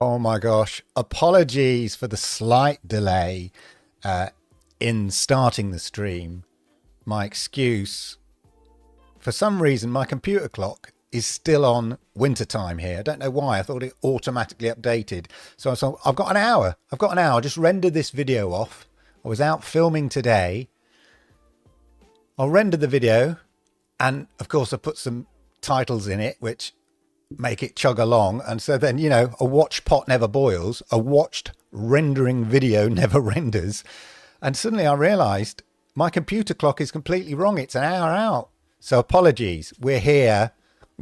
Oh my gosh. Apologies for the slight delay uh, in starting the stream. My excuse, for some reason, my computer clock is still on winter time here. I don't know why. I thought it automatically updated. So I thought, I've got an hour. I've got an hour. Just render this video off. I was out filming today. I'll render the video. And of course, I put some titles in it, which make it chug along. And so then, you know, a watched pot never boils, a watched rendering video never renders. And suddenly I realized my computer clock is completely wrong. It's an hour out. So apologies. We're here.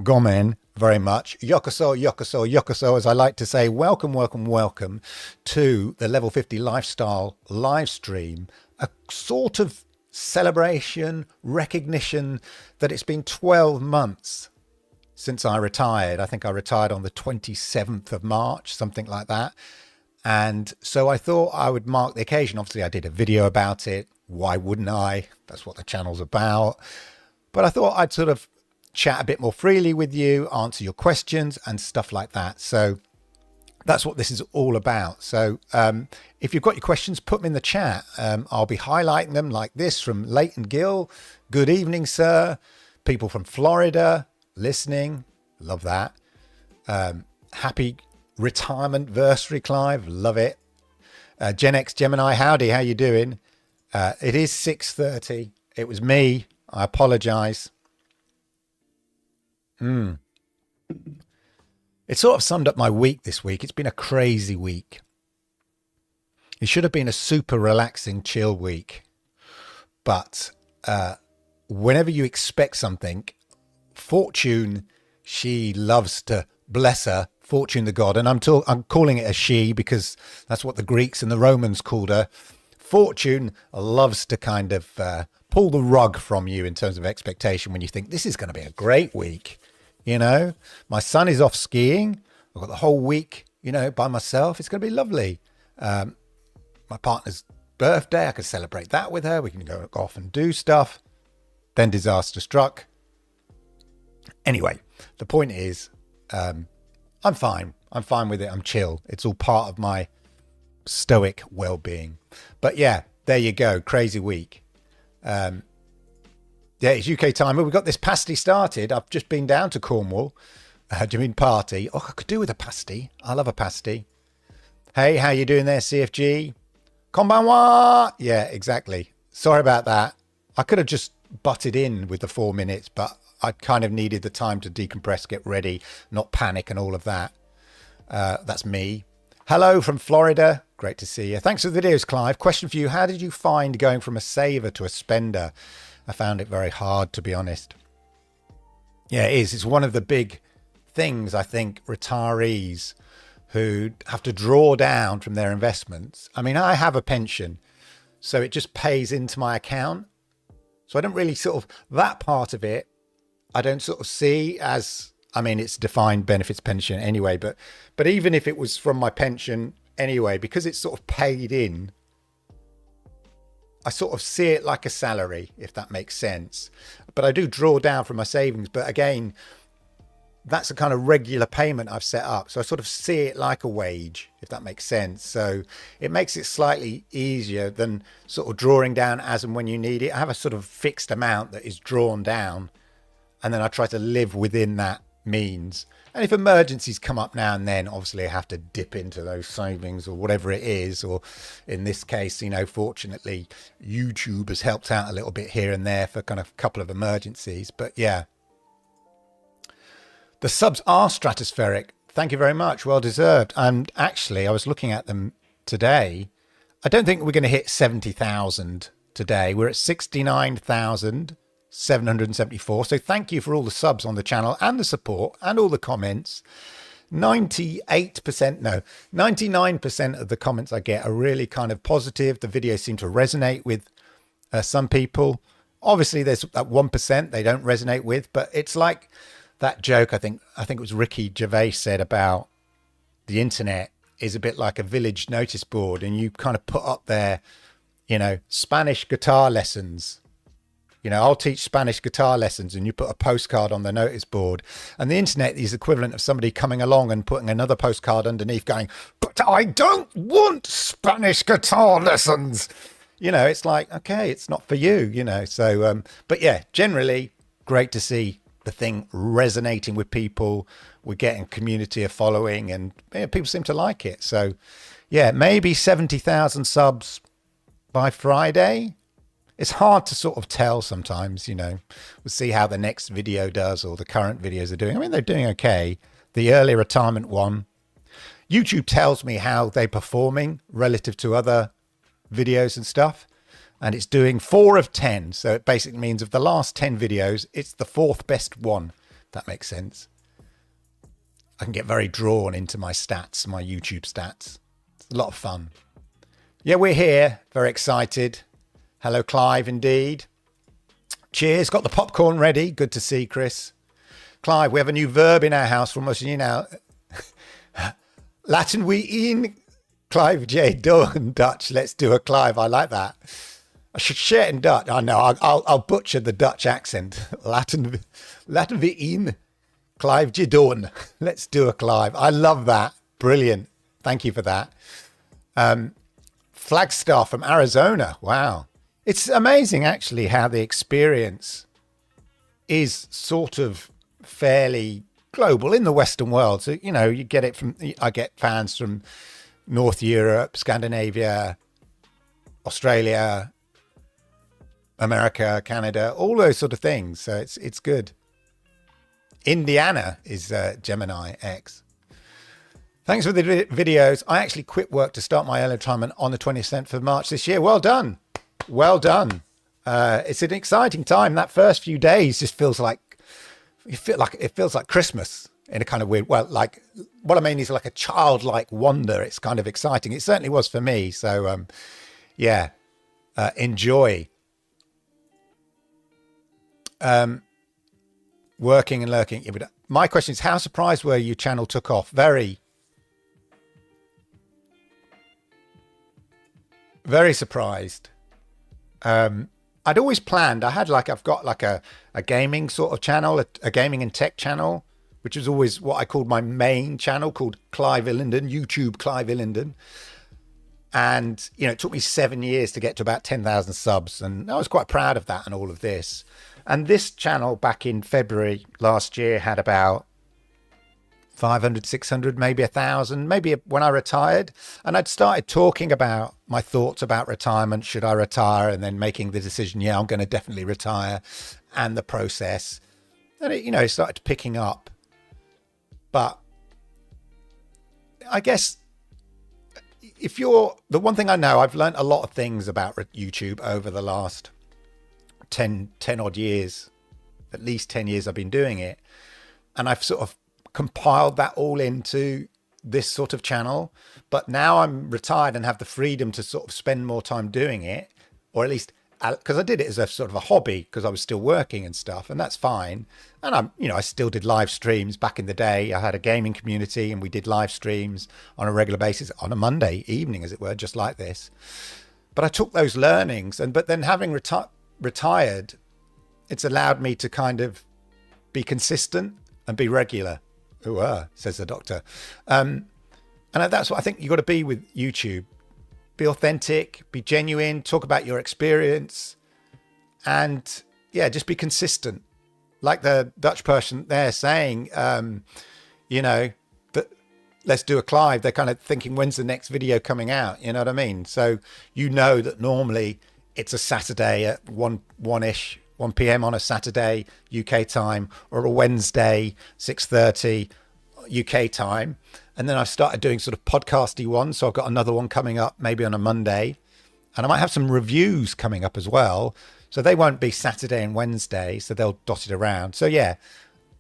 Gomen very much. Yokoso, yokoso, yokoso, as I like to say. Welcome, welcome, welcome to the Level 50 Lifestyle live stream. A sort of celebration, recognition that it's been 12 months since I retired. I think I retired on the 27th of March, something like that. And so I thought I would mark the occasion. Obviously, I did a video about it. Why wouldn't I? That's what the channel's about. But I thought I'd sort of chat a bit more freely with you, answer your questions and stuff like that. So that's what this is all about. So if you've got your questions, put them in the chat. I'll be highlighting them like this from Leighton Gill. Good evening, sir. People from Florida listening. Love that. Happy retirement versary, Clive. Love it. Gen X Gemini, howdy. How you doing? It is 6:30. It was me. I apologize. It sort of summed up my week this week. It's been a crazy week. It should have been a super relaxing, chill week. But whenever you expect something, Fortune, she loves to, bless her, Fortune the god. And I'm calling it a she because that's what the Greeks and the Romans called her. Fortune loves to kind of pull the rug from you in terms of expectation when you think this is going to be a great week. You know, my son is off skiing. I've got the whole week, you know, by myself. It's going to be lovely. My partner's birthday, I could celebrate that with her. We can go off and do stuff. Then disaster struck. Anyway, the point is, I'm fine. I'm fine with it. I'm chill. It's all part of my stoic well-being. But yeah, there you go. Crazy week. Yeah, it's UK time. Well, we got this pasty started. I've just been down to Cornwall. Do you mean party? Oh, I could do with a pasty. I love a pasty. Hey, how you doing there, CFG? Konbanwa! Yeah, exactly. Sorry about that. I could have just butted in with the 4 minutes, but I kind of needed the time to decompress, get ready, not panic and all of that. That's me. Hello from Florida. Great to see you. Thanks for the videos, Clive. Question for you. How did you find going from a saver to a spender? I found it very hard, to be honest. Yeah, it is. It's one of the big things, I think, retirees who have to draw down from their investments. I mean, I have a pension, so it just pays into my account. So I don't really sort of, that part of it, I don't sort of see as, I mean, it's defined benefits pension anyway, but even if it was from my pension anyway, because it's sort of paid in, I sort of see it like a salary, if that makes sense. But I do draw down from my savings. But again, that's a kind of regular payment I've set up. So I sort of see it like a wage, if that makes sense. So it makes it slightly easier than sort of drawing down as and when you need it. I have a sort of fixed amount that is drawn down, and then I try to live within that means. And if emergencies come up now and then, obviously I have to dip into those savings or whatever it is. Or in this case, you know, fortunately, YouTube has helped out a little bit here and there for kind of a couple of emergencies. But yeah, the subs are stratospheric. Thank you very much. Well deserved. And actually, I was looking at them today. I don't think we're going to hit 70,000 today. We're at 69,774. So thank you for all the subs on the channel and the support and all the comments. 98%, no, 99% of the comments I get are really kind of positive. The videos seem to resonate with some people. Obviously, there's that 1% they don't resonate with, but it's like that joke I think it was Ricky Gervais said about the internet is a bit like a village notice board, and you kind of put up there, you know, Spanish guitar lessons. I'll teach Spanish guitar lessons and you put a postcard on the notice board, and the internet is equivalent of somebody coming along and putting another postcard underneath going, but I don't want Spanish guitar lessons. It's like, okay, it's not for you, So, but yeah, generally great to see the thing resonating with people. We're getting community of following, and people seem to like it. So yeah, maybe 70,000 subs by Friday. It's hard to sort of tell sometimes, We'll see how the next video does, or the current videos are doing. I mean, they're doing okay. The early retirement one, YouTube tells me how they're performing relative to other videos and stuff. And it's doing 4 of 10. So it basically means of the last 10 videos, it's the 4th best one. If that makes sense. I can get very drawn into my stats, my YouTube stats. It's a lot of fun. Yeah, we're here. Very excited. Hello, Clive, indeed. Cheers. Got the popcorn ready. Good to see, Chris. Clive, we have a new verb in our house from us, Latin we in. Clive J. Done. Dutch. Let's do a Clive. I like that. I should share it in Dutch. I know. I'll butcher the Dutch accent. Latin we in. Clive J. Done. Let's do a Clive. I love that. Brilliant. Thank you for that. Flagstaff from Arizona. Wow. It's amazing, actually, how the experience is sort of fairly global in the Western world. So, you get it I get fans from North Europe, Scandinavia, Australia, America, Canada, all those sort of things. So it's good. Indiana is Gemini X. Thanks for the videos. I actually quit work to start my early retirement on the 27th of March this year. Well done. Well done. It's an exciting time. That first few days just feels like it feels like Christmas in a kind of weird. Well, like what I mean is like a childlike wonder. It's kind of exciting. It certainly was for me. So yeah, enjoy. Working and lurking. Yeah, but my question is, how surprised were you channel took off? Very, very surprised. I'd always planned. I've got like a gaming sort of channel, a gaming and tech channel, which is always what I called my main channel, called Clive Illenden, YouTube Clive Illenden. And, it took me 7 years to get to about 10,000 subs. And I was quite proud of that and all of this. And this channel back in February last year had about 500, 600, maybe 1,000, maybe when I retired. And I'd started talking about my thoughts about retirement. Should I retire? And then making the decision, yeah, I'm going to definitely retire, and the process. And it, started picking up. But I guess the one thing I know, I've learned a lot of things about YouTube over the last 10 odd years, at least 10 years I've been doing it. And I've sort of compiled that all into this sort of channel. But now I'm retired and have the freedom to sort of spend more time doing it, or at least because I did it as a sort of a hobby because I was still working and stuff, and that's fine. And I still did live streams back in the day. I had a gaming community and we did live streams on a regular basis on a Monday evening, as it were, just like this. But I took those learnings, but then having retired, it's allowed me to kind of be consistent and be regular. Ooh, says the doctor. And that's what I think you've got to be with YouTube. Be authentic, be genuine, talk about your experience, and yeah, just be consistent. Like the Dutch person there saying, that let's do a Clive. They're kind of thinking, when's the next video coming out? You know what I mean? So that normally it's a Saturday at 1 p.m. on a Saturday UK time, or a Wednesday 6:30 UK time. And then I've started doing sort of podcasty ones. So I've got another one coming up maybe on a Monday, and I might have some reviews coming up as well. So they won't be Saturday and Wednesday, so they'll dot it around. So yeah,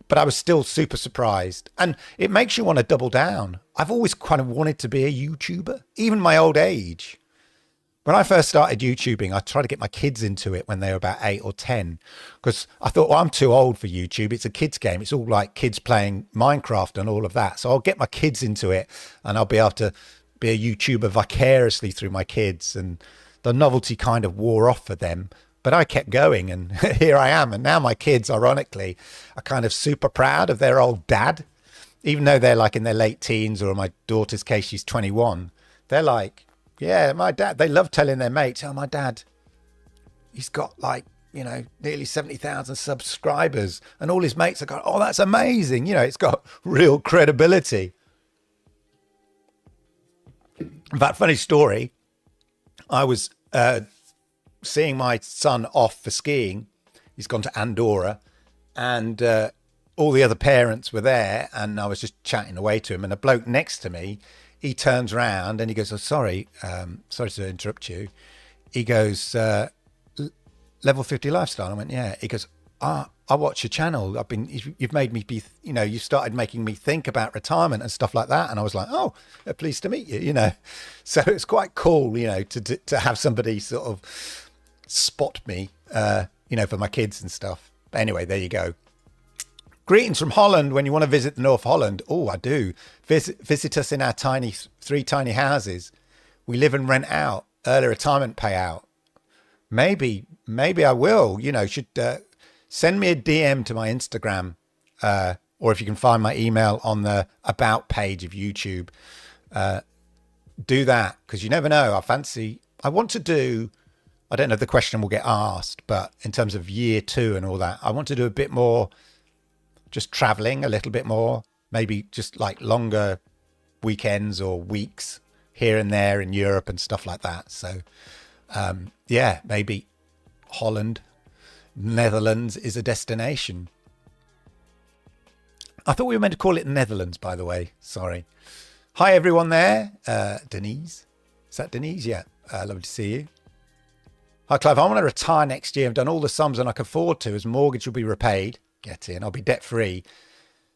but I was still super surprised, and it makes you want to double down. I've always kind of wanted to be a YouTuber, even my old age. When I first started YouTubing, I tried to get my kids into it when they were about 8 or 10, because I thought, well, I'm too old for YouTube. It's a kids game. It's all like kids playing Minecraft and all of that. So I'll get my kids into it and I'll be able to be a YouTuber vicariously through my kids. And the novelty kind of wore off for them But I kept going, and here I am. And now my kids, ironically, are kind of super proud of their old dad, even though they're like in their late teens, or in my daughter's case, she's 21. They're like, yeah, my dad. They love telling their mates, oh, my dad, he's got like, you know, nearly 70,000 subscribers. And all his mates are going, oh, that's amazing. You know, it's got real credibility. In fact, funny story, I was seeing my son off for skiing. He's gone to Andorra, and all the other parents were there, and I was just chatting away to him, and a bloke next to me, he turns around and he goes, oh, sorry to interrupt you. He goes, Level 50 Lifestyle. I went, yeah. He goes, I watch your channel. You've made me be, you know, you started making me think about retirement and stuff like that. And I was like, oh, pleased to meet you, you know. So it's quite cool, you know, to have somebody sort of spot me, you know, for my kids and stuff. But anyway, there you go. Greetings from Holland. When you want to visit the North Holland, oh, I do. Visit us in our three tiny houses. We live and rent out. Early retirement payout. Maybe I will, you know, should send me a DM to my Instagram, or if you can find my email on the about page of YouTube, do that, because you never know. I want to do, I don't know if the question will get asked, but in terms of year 2 and all that, I want to do a bit more, just traveling a little bit more, maybe just like longer weekends or weeks here and there in Europe and stuff like that. So, yeah, maybe Holland, Netherlands is a destination. I thought we were meant to call it Netherlands, by the way. Sorry. Hi, everyone there. Denise. Is that Denise? Yeah. Lovely to see you. Hi, Clive. I want to retire next year. I've done all the sums and I can afford to, as mortgage will be repaid. Get in. I'll be debt free.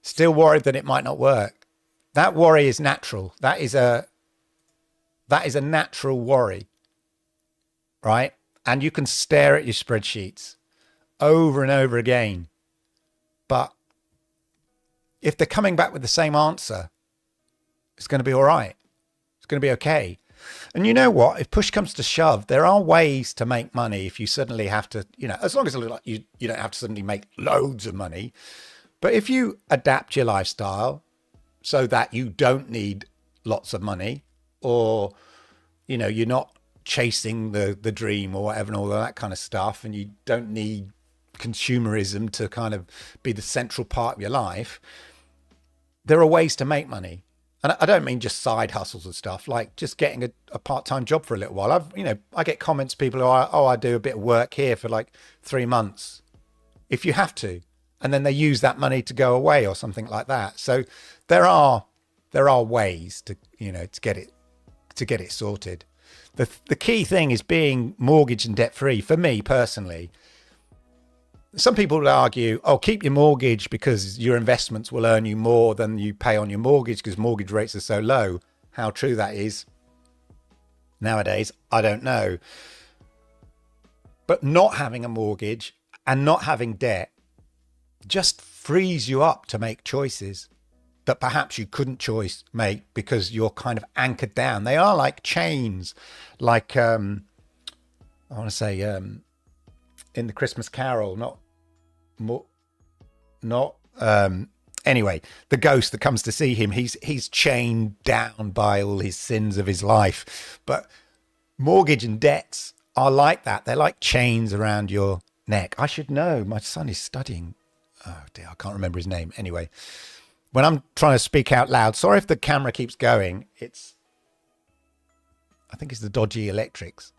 Still worried that it might not work. That worry is natural. That is a natural worry. Right? And you can stare at your spreadsheets over and over again. But if they're coming back with the same answer, it's going to be all right. It's going to be okay. And you know what? If push comes to shove, there are ways to make money if you suddenly have to, you know, as long as you don't have to suddenly make loads of money. But if you adapt your lifestyle so that you don't need lots of money, or, you know, you're not chasing the dream or whatever and all of that kind of stuff, and you don't need consumerism to kind of be the central part of your life, there are ways to make money. And I don't mean just side hustles and stuff, like just getting a part-time job for a little while. I get comments, people who are, oh, I do a bit of work here for like 3 months, if you have to, and then they use that money to go away or something like that. So there are ways to, you know, to get it sorted. The key thing is being mortgage and debt free. For me personally, some people would argue, oh, keep your mortgage because your investments will earn you more than you pay on your mortgage because mortgage rates are so low. How true that is nowadays, I don't know. But not having a mortgage and not having debt just frees you up to make choices that perhaps you couldn't make because you're kind of anchored down. They are like chains, like I want to say in the Christmas Carol, anyway, the ghost that comes to see him, he's chained down by all his sins of his life. But mortgage and debts are like that. They're like chains around your neck. I should know. My son is studying. Oh dear, I can't remember his name. Anyway, when I'm trying to speak out loud, sorry if the camera keeps going. I think it's the dodgy electrics.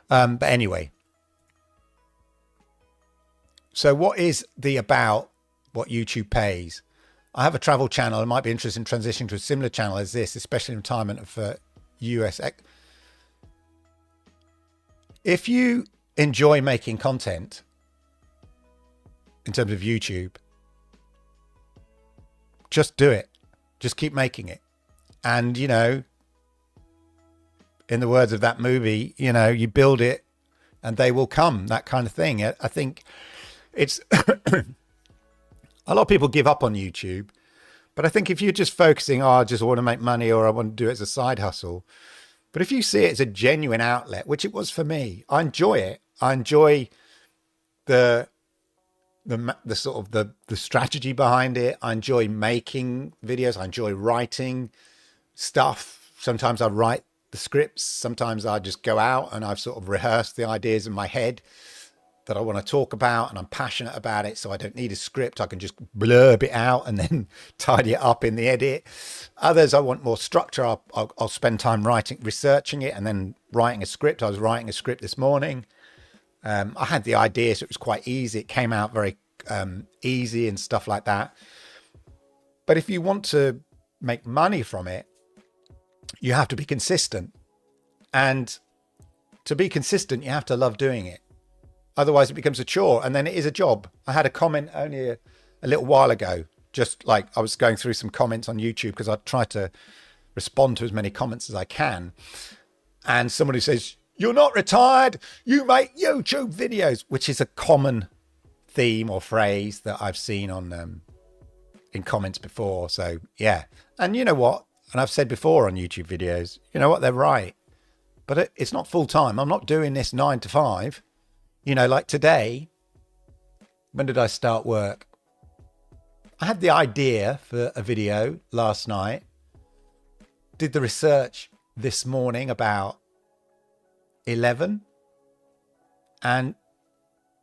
But anyway. So what is what YouTube pays? I have a travel channel. I might be interested in transitioning to a similar channel as this, especially in retirement for US. If you enjoy making content in terms of YouTube, just do it. Just keep making it. And, you know, in the words of that movie, you know, you build it and they will come, that kind of thing. I think it's a lot of people give up on YouTube, but I think if you're just focusing, oh, I just want to make money or I want to do it as a side hustle. But if you see it as a genuine outlet, which it was for me, I enjoy it. I enjoy the sort of the strategy behind it. I enjoy making videos. I enjoy writing stuff. Sometimes I write the scripts. Sometimes I just go out and I've sort of rehearsed the ideas in my head that I want to talk about, and I'm passionate about it, so I don't need a script. I can just blurb it out and then tidy it up in the edit. Others, I want more structure. I'll spend time researching it and then writing a script. I was writing a script this morning. I had the idea, so it was quite easy. It came out very easy and stuff like that. But if you want to make money from it, you have to be consistent. And to be consistent, you have to love doing it. Otherwise, it becomes a chore, and then it is a job. I had a comment only a little while ago, just like I was going through some comments on YouTube because I try to respond to as many comments as I can. And somebody says, "You're not retired, you make YouTube videos," which is a common theme or phrase that I've seen on in comments before. So yeah, and you know what? And I've said before on YouTube videos, you know what? They're right, but it's not full time. I'm not doing this 9 to 5. You know, like today, when did I start work? I had the idea for a video last night, did the research this morning about 11, and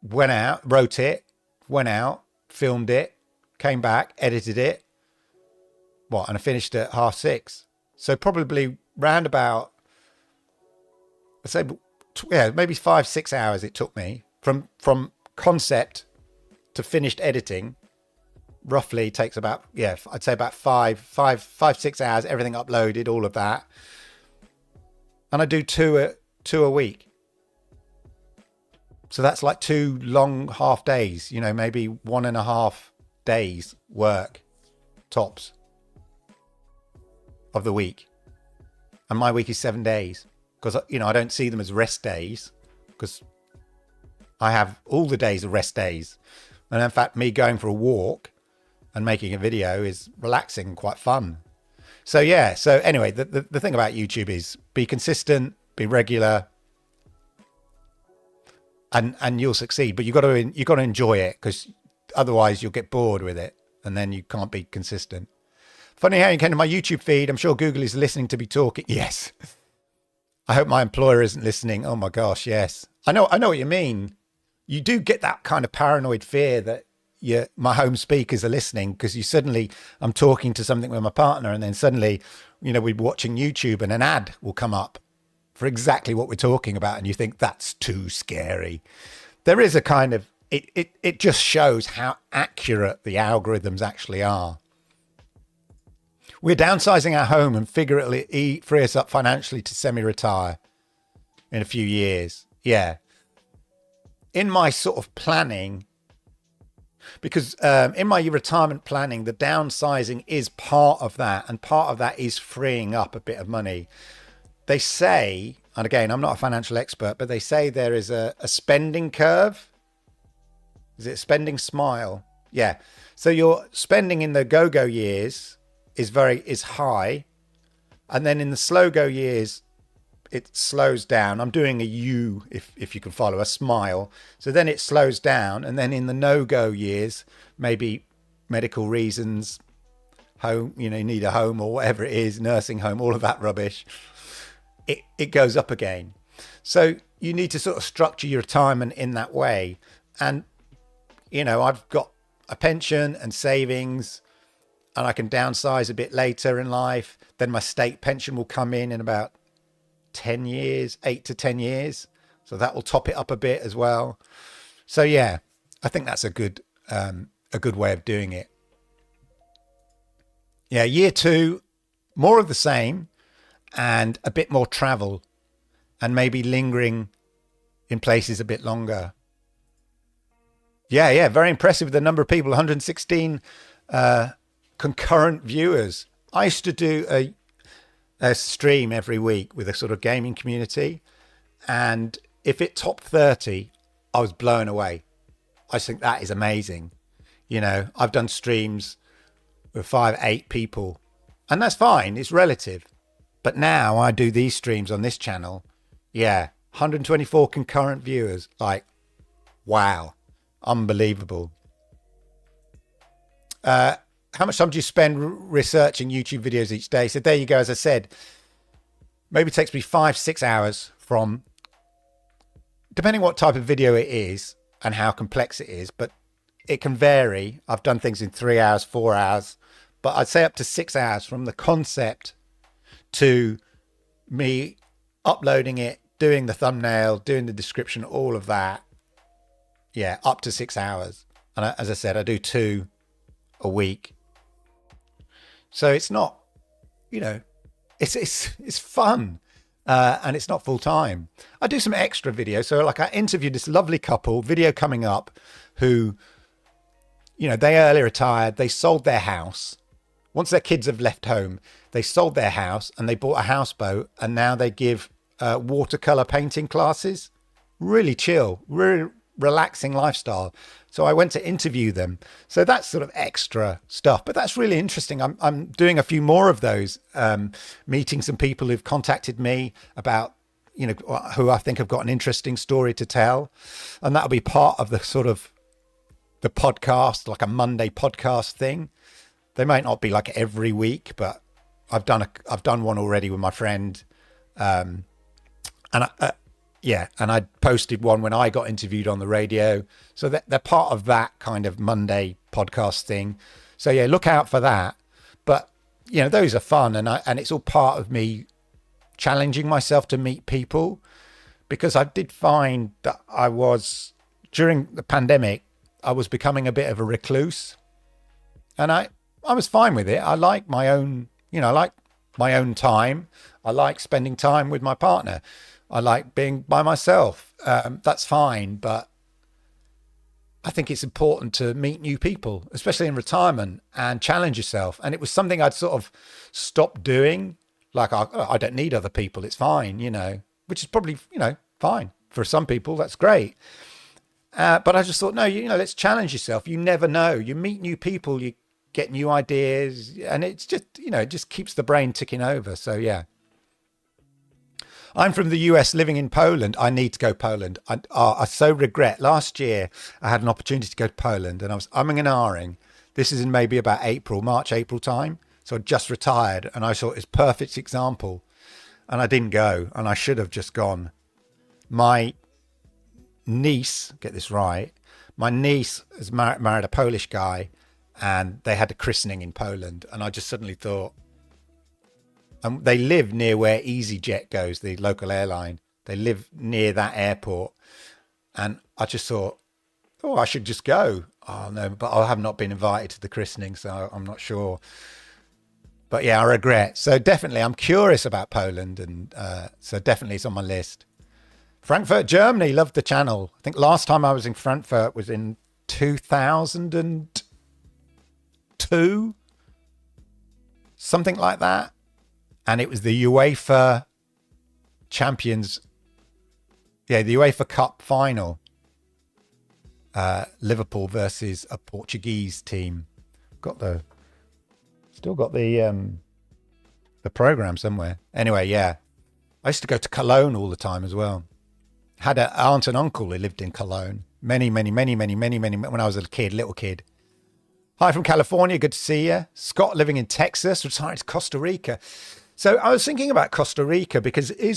went out, wrote it, went out, filmed it, came back, edited it. And I finished at 6:30. So probably round about, I'd say, maybe 5-6 hours it took me from concept to finished editing. Roughly takes about, I'd say about 5-6 hours, everything uploaded, all of that. And I do two a week. So that's like 2 long half days, maybe 1.5 days work tops of the week. And my week is 7 days. Because, I don't see them as rest days, because I have all the days are rest days. And in fact, me going for a walk and making a video is relaxing and quite fun. So yeah, so anyway, the thing about YouTube is be consistent, be regular, and you'll succeed. But you've got to enjoy it, because otherwise you'll get bored with it and then you can't be consistent. Funny how you came to my YouTube feed. I'm sure Google is listening to me talking. Yes. I hope my employer isn't listening. Oh my gosh, yes. I know what you mean. You do get that kind of paranoid fear that my home speakers are listening, because I'm talking to something with my partner, and then suddenly, we're watching YouTube and an ad will come up for exactly what we're talking about, and you think that's too scary. There is a kind of, it just shows how accurate the algorithms actually are. We're downsizing our home and figure it'll free us up financially to semi-retire in a few years. Yeah. In my sort of planning, because in my retirement planning, the downsizing is part of that. And part of that is freeing up a bit of money. They say, and again, I'm not a financial expert, but they say there is a spending curve. Is it spending smile? Yeah. So your spending in the go-go years is high, and then in the slow go years it slows down. I'm doing a U, if you can follow, a smile. So then it slows down, and then in the no-go years, maybe medical reasons, home, you need a home or whatever it is, nursing home, all of that rubbish, it goes up again. So you need to sort of structure your retirement in that way. And I've got a pension and savings, and I can downsize a bit later in life. Then my state pension will come in about 10 years, 8 to 10 years. So that will top it up a bit as well. So yeah, I think that's a good way of doing it. Yeah, year 2, more of the same, and a bit more travel, and maybe lingering in places a bit longer. Yeah, very impressive with the number of people, 116 concurrent viewers. I used to do a stream every week with a sort of gaming community, and if it topped 30, I was blown away. I think that is amazing. I've done streams with 5-8 people, and that's fine, it's relative. But now I do these streams on this channel, yeah, 124 concurrent viewers. Like, wow, unbelievable. How much time do you spend researching YouTube videos each day? So there you go. As I said, maybe it takes me 5-6 hours from, depending what type of video it is and how complex it is, but it can vary. I've done things in 3 hours, 4 hours, but I'd say up to 6 hours from the concept to me uploading it, doing the thumbnail, doing the description, all of that. Yeah, up to 6 hours. And as I said, I do 2 a week. So it's not, it's fun. And it's not full time. I do some extra videos. So like I interviewed this lovely couple, video coming up, who, they early retired. They sold their house. Once their kids have left home, they sold their house and they bought a houseboat, and now they give watercolor painting classes. Really chill, really relaxing lifestyle. So I went to interview them. So that's sort of extra stuff, but that's really interesting. I'm doing a few more of those, meeting some people who've contacted me about, who I think have got an interesting story to tell. And that'll be part of the sort of the podcast, like a Monday podcast thing. They might not be like every week, but I've done one already with my friend. And I posted one when I got interviewed on the radio. So they're part of that kind of Monday podcast thing. So yeah, look out for that. But those are fun, and it's all part of me challenging myself to meet people, because I did find that during the pandemic, I was becoming a bit of a recluse, and I was fine with it. I like my own, I like my own time. I like spending time with my partner. I like being by myself. That's fine. But I think it's important to meet new people, especially in retirement, and challenge yourself. And it was something I'd sort of stopped doing. Like, I don't need other people. It's fine, which is probably, fine. For some people, that's great. But I just thought, no, let's challenge yourself. You never know. You meet new people, you get new ideas, and it's just, it just keeps the brain ticking over. So, yeah. I'm from the US living in Poland. I need to go Poland. I so regret. Last year, I had an opportunity to go to Poland, and I was umming and ahhing. This is in maybe about March, April time. So I just retired, and I thought it's a perfect example. And I didn't go, and I should have just gone. My niece, get this right, my niece has married a Polish guy, and they had a christening in Poland. And I just suddenly thought, and they live near where EasyJet goes, the local airline. They live near that airport. And I just thought, I should just go. Oh, no, but I have not been invited to the christening, so I'm not sure. But yeah, I regret. So definitely, I'm curious about Poland. And so definitely it's on my list. Frankfurt, Germany, loved the channel. I think last time I was in Frankfurt was in 2002. Something like that. And it was the UEFA Champions. Yeah, the UEFA Cup final. Liverpool versus a Portuguese team. Still got the program somewhere. Anyway, yeah. I used to go to Cologne all the time as well. Had an aunt and uncle who lived in Cologne. Many, when I was a little kid. Hi from California. Good to see you. Scott living in Texas, retired to Costa Rica. So I was thinking about Costa Rica because I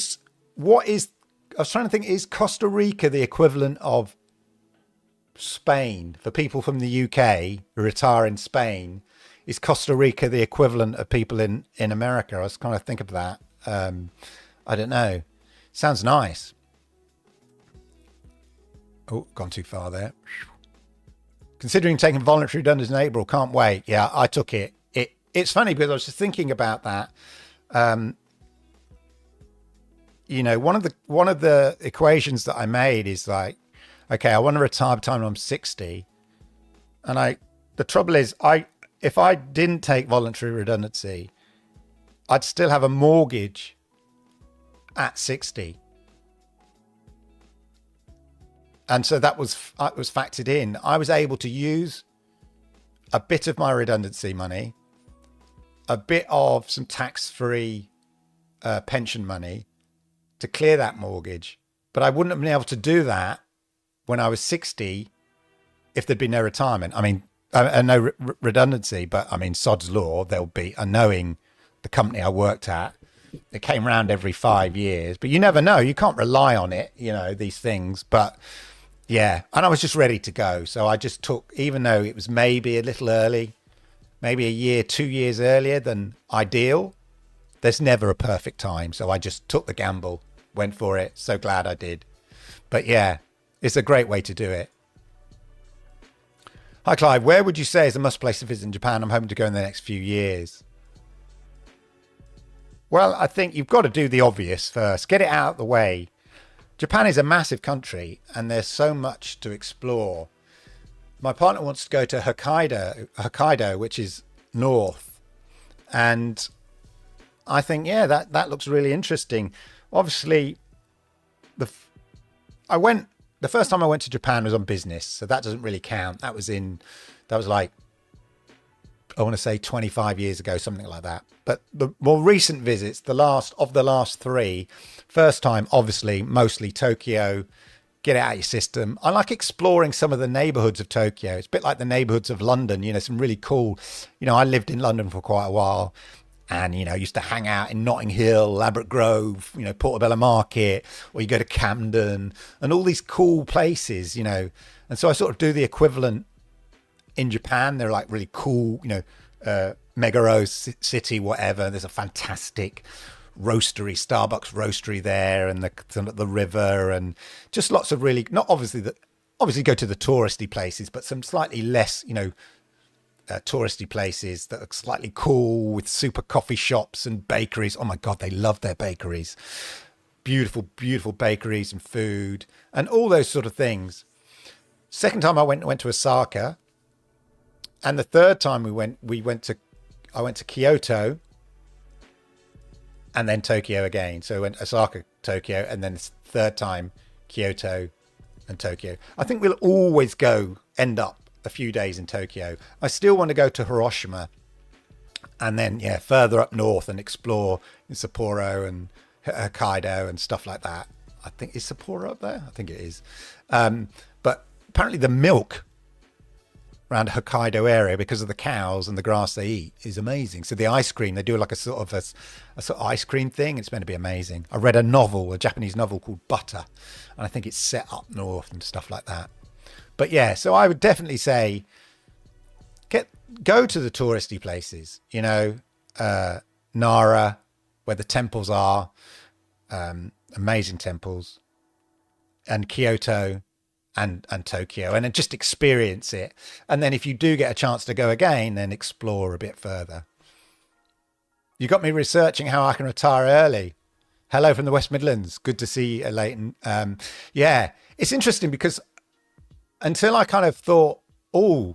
was trying to think, is Costa Rica the equivalent of Spain? For people from the UK who retire in Spain, is Costa Rica the equivalent of people in America? I was kind of thinking of that. I don't know. Sounds nice. Oh, gone too far there. Considering taking voluntary redundancy in April, can't wait. Yeah, I took it. It's funny because I was just thinking about that. One of the equations that I made is like, okay, I want to retire by the time I'm 60. And the trouble is, if I didn't take voluntary redundancy, I'd still have a mortgage at 60. And so that was factored in. I was able to use a bit of my redundancy money, a bit of some tax-free pension money to clear that mortgage. but I wouldn't have been able to do that when I was 60 if there'd been no retirement. I mean, no redundancy, but I mean, sod's law, there'll be, knowing the company I worked at, it came around every 5 years, but you never know. You can't rely on it, these things. But yeah, and I was just ready to go. So I just took, even though it was maybe a little early, maybe a year, 2 years earlier than ideal, there's never a perfect time. So I just took the gamble, went for it. So glad I did. But yeah, it's a great way to do it. Hi, Clive. Where would you say is a must place to visit in Japan? I'm hoping to go in the next few years. Well, I think you've got to do the obvious first. Get it out of the way. Japan is a massive country and there's so much to explore. My partner wants to go to Hokkaido, which is north. And I think, yeah, that looks really interesting. Obviously, the first time I went to Japan was on business, so that doesn't really count. That was like, I want to say 25 years ago, something like that. But the more recent visits, the last three, first time, obviously, mostly Tokyo, get it out of your system. I like exploring some of the neighborhoods of Tokyo. It's a bit like the neighborhoods of London, some really cool, I lived in London for quite a while. And, used to hang out in Notting Hill, Ladbroke Grove, Portobello Market, or you go to Camden and all these cool places, And so I sort of do the equivalent in Japan. They're like really cool, Meguro City, whatever. There's a fantastic roastery, Starbucks roastery there, and the river, and just lots of really, not obviously go to the touristy places, but some slightly less, touristy places that are slightly cool with super coffee shops and bakeries. Oh my God, they love their bakeries. Beautiful, beautiful bakeries and food and all those sort of things. Second time I went to Osaka, and the third time I went to Kyoto and then Tokyo again. So I went Osaka, Tokyo, and then third time Kyoto and Tokyo. I think we'll always end up a few days in Tokyo. I still want to go to Hiroshima and then, further up north and explore in Sapporo and Hokkaido and stuff like that. I think, is Sapporo up there? I think it is. But apparently the milk around Hokkaido area, because of the cows and the grass they eat, is amazing. So the ice cream, they do like a sort of ice cream thing. It's meant to be amazing. I read a Japanese novel called Butter, and I think it's set up north and stuff like that. But yeah, so I would definitely say go to the touristy places, Nara, where the temples are, amazing temples, and Kyoto and Tokyo, and then just experience it. And then if you do get a chance to go again, then explore a bit further. You got me researching how I can retire early. Hello from the West Midlands. Good to see you, Leighton. Yeah, it's interesting because until I kind of thought, the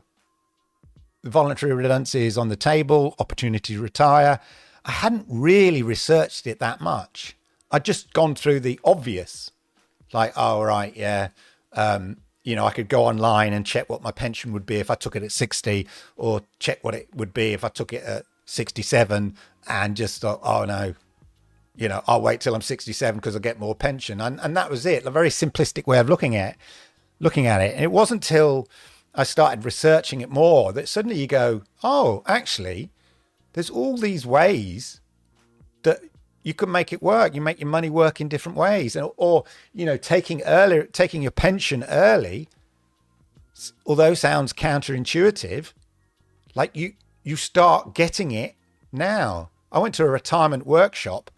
voluntary redundancy is on the table, opportunity to retire, I hadn't really researched it that much. I'd just gone through the obvious, like, oh, right, yeah. I could go online and check what my pension would be if I took it at 60, or check what it would be if I took it at 67, and just thought, oh no, I'll wait till I'm 67 because I'll get more pension. And that was it. A very simplistic way of looking at it. And it wasn't till I started researching it more that suddenly you go, oh, actually, there's all these ways that you can make it work. You make your money work in different ways. Or taking your pension early, although sounds counterintuitive, like you start getting it now. I went to a retirement workshop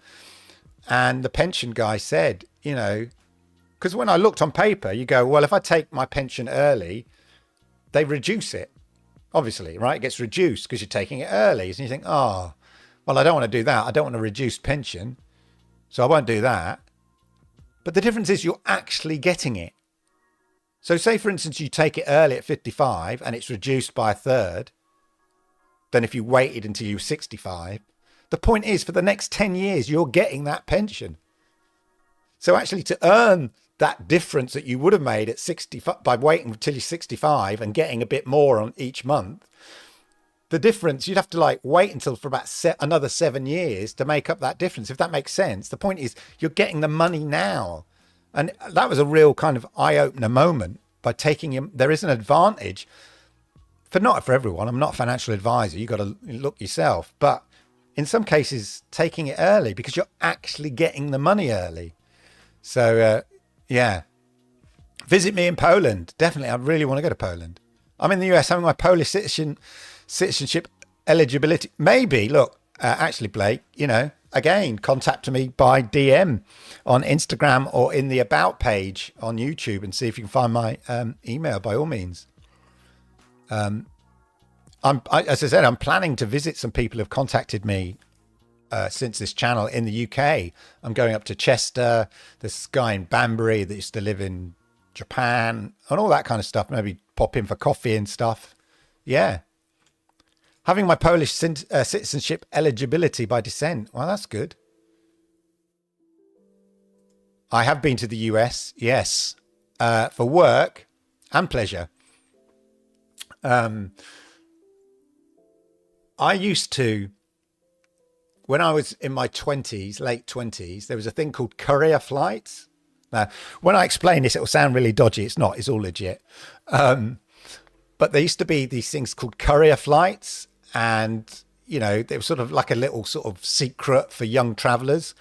and the pension guy said, because when I looked on paper, you go, well, if I take my pension early, they reduce it, obviously, right? It gets reduced because you're taking it early. And you think, oh, well, I don't want to do that. I don't want a reduced pension, so I won't do that. But the difference is you're actually getting it. So say, for instance, you take it early at 55 and it's reduced by a third than if you waited until you were 65. The point is, for the next 10 years, you're getting that pension. So actually, to earn that difference that you would have made at 65 by waiting until you're 65 and getting a bit more on each month, the difference, you'd have to wait until for about another 7 years to make up that difference, if that makes sense. The point is, you're getting the money now. And that was a real kind of eye-opener moment by taking him. There is an advantage not for everyone. I'm not a financial advisor. You got to look yourself. But in some cases, taking it early because you're actually getting the money early. So, yeah. Visit me in Poland. Definitely. I really want to go to Poland. I'm in the US having my Polish citizenship eligibility. Maybe, look, actually, Blake, again, contact me by DM on Instagram or in the About page on YouTube and see if you can find my email by all means. As I said, I'm planning to visit some people who've contacted me since this channel in the UK. I'm going up to Chester. This guy in Banbury that used to live in Japan and all that kind of stuff. Maybe pop in for coffee and stuff. Yeah. Having my Polish citizenship eligibility by descent. Well, that's good. I have been to the US, yes, for work and pleasure. I used to, when I was in my 20s, late 20s, there was a thing called courier flights. Now, when I explain this, it will sound really dodgy. It's not, it's all legit. But there used to be these things called courier flights. And, they were sort of like a little sort of secret for young travelers.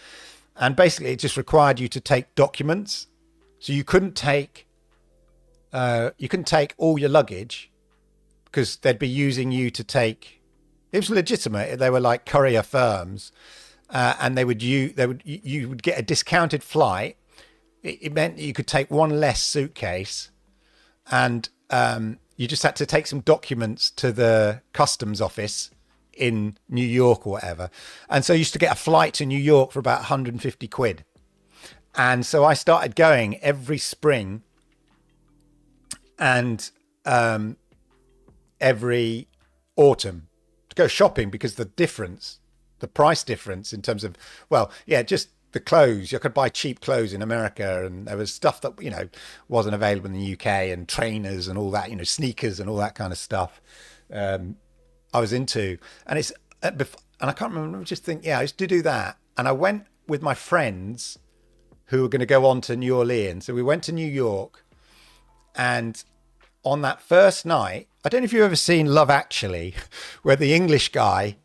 And basically it just required you to take documents. So you couldn't take all your luggage because they'd be using you to take. It was legitimate. They were like courier firms, and you would get a discounted flight. It meant you could take one less suitcase, and you just had to take some documents to the customs office in New York or whatever. And so I used to get a flight to New York for about 150 quid. And so I started going every spring and every autumn to go shopping because the price difference in terms of, just the clothes. You could buy cheap clothes in America, and there was stuff that, wasn't available in the UK, and trainers and all that, sneakers and all that kind of stuff. I was into, and I can't remember, just think, I used to do that. And I went with my friends who were going to go on to New Orleans. So we went to New York, and on that first night, I don't know if you've ever seen Love Actually, where the English guy,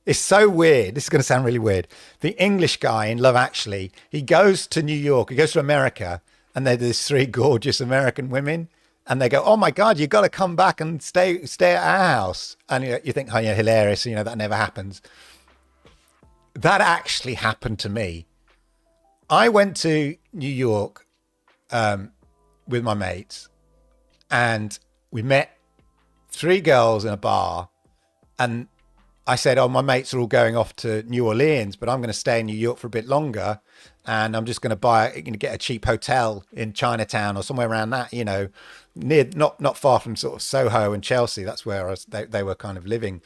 it's so weird. This is going to sound really weird. The English guy in Love Actually, he goes to New York, he goes to America, and there's these three gorgeous American women, and they go, "Oh my God, you've got to come back and stay at our house." And you think, "Oh, you're hilarious. That never happens." That actually happened to me. I went to New York with my mates, and we met three girls in a bar, and I said, "Oh, my mates are all going off to New Orleans, but I'm going to stay in New York for a bit longer, and I'm just going to get a cheap hotel in Chinatown or somewhere around that, near, not far from sort of Soho and Chelsea. That's where they were kind of living."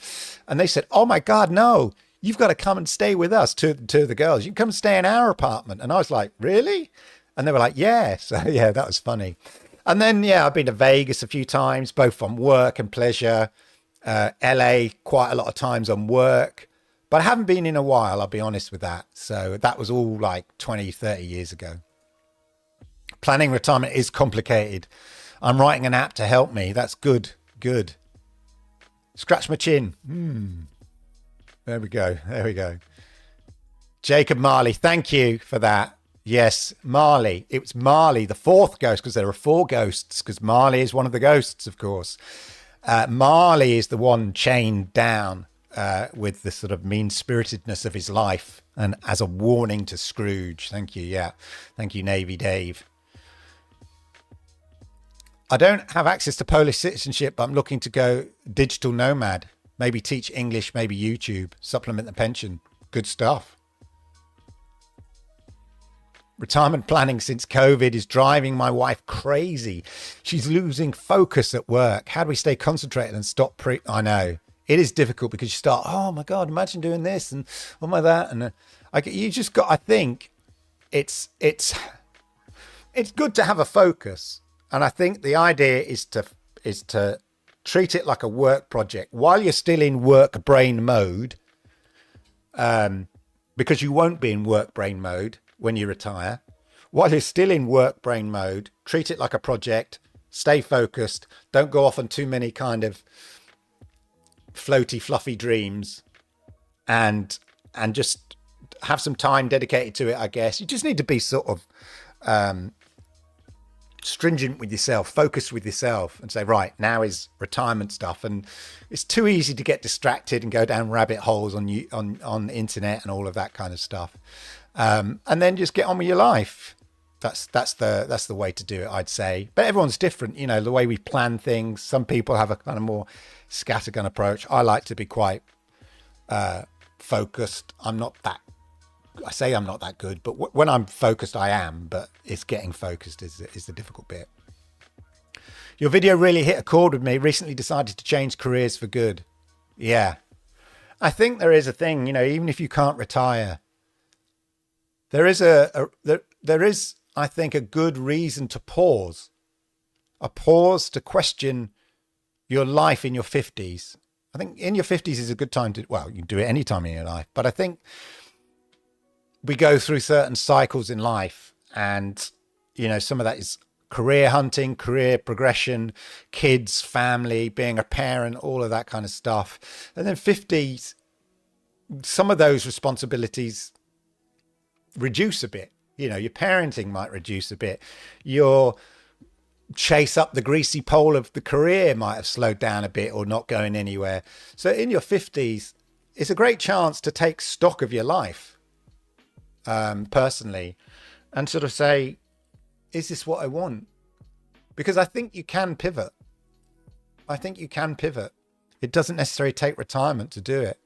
And they said, "Oh my God, no, you've got to come and stay with us." Two of the girls, "You can come and stay in our apartment." And I was like, "Really?" And they were like, "Yeah." So yeah, that was funny. And then, I've been to Vegas a few times, both on work and pleasure. LA quite a lot of times on work, but I haven't been in a while, I'll be honest with that. So that was all like 20, 30 years ago. Planning retirement is complicated. I'm writing an app to help me. That's good. Scratch my chin. There we go. Jacob Marley, thank you for that. Yes, Marley. It was Marley, the fourth ghost, because there are four ghosts, because Marley is one of the ghosts, of course. Marley is the one chained down with the sort of mean-spiritedness of his life, and as a warning to Scrooge. Thank you. Yeah. Thank you, Navy Dave. I don't have access to Polish citizenship, but I'm looking to go digital nomad. Maybe teach English, maybe YouTube, supplement the pension. Good stuff. Retirement planning since COVID is driving my wife crazy. She's losing focus at work. How do we stay concentrated and stop I know. It is difficult because you start, "Oh my God, imagine doing this and oh my that." And I think it's good to have a focus. And I think the idea is to treat it like a work project while you're still in work brain mode, because you won't be in work brain mode when you retire. while you're still in work brain mode, treat it like a project, stay focused, don't go off on too many kind of floaty, fluffy dreams, and just have some time dedicated to it, I guess. You just need to be sort of stringent with yourself, focused with yourself, and say, right, now is retirement stuff. And it's too easy to get distracted and go down rabbit holes on the internet and all of that kind of stuff. And then just get on with your life. That's the way to do it, I'd say. But everyone's different, you know, the way we plan things. Some people have a kind of more scattergun approach. I like to be quite focused. I'm not that good, but when I'm focused, I am. But it's getting focused is the difficult bit. Your video really hit a chord with me. Recently decided to change careers for good. Yeah, I think there is a thing, you know, even if you can't retire, there is there is, I think, a good reason to pause. A pause to question your life in your 50s. I think in your 50s is a good time to, well, you can do it any time in your life, but I think we go through certain cycles in life, and, you know, some of that is career hunting, career progression, kids, family, being a parent, all of that kind of stuff. And then 50s, some of those responsibilities reduce a bit. You know, your parenting might reduce a bit. Your chase up the greasy pole of the career might have slowed down a bit or not going anywhere. So in your 50s, it's a great chance to take stock of your life, personally, and sort of say, is this what I want? Because I think you can pivot. It doesn't necessarily take retirement to do it.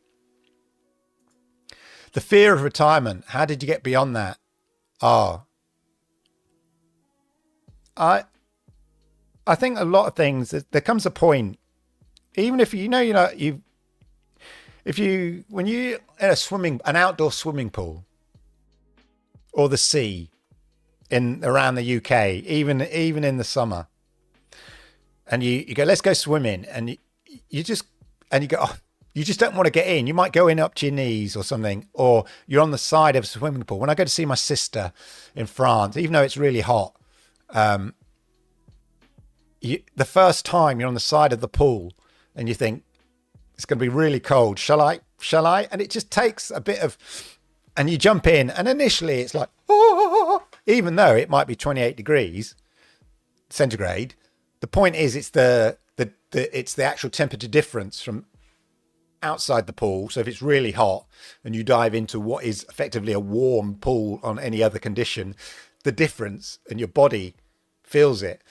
The fear of retirement, how did you get beyond that? I think a lot of things, there comes a point, even if when you're in an outdoor swimming pool or the sea around the UK, even in the summer, and you go, let's go swimming, and you go, oh, you just don't want to get in. You might go in up to your knees or something, or you're on the side of a swimming pool. When I go to see my sister in France, even though it's really hot, the first time you're on the side of the pool and you think it's going to be really cold. Shall I? And it just takes a bit of, and you jump in, and initially it's like, oh, even though it might be 28 degrees centigrade. The point is, it's the actual temperature difference from outside the pool. So if it's really hot and you dive into what is effectively a warm pool on any other condition, the difference, and your body feels it.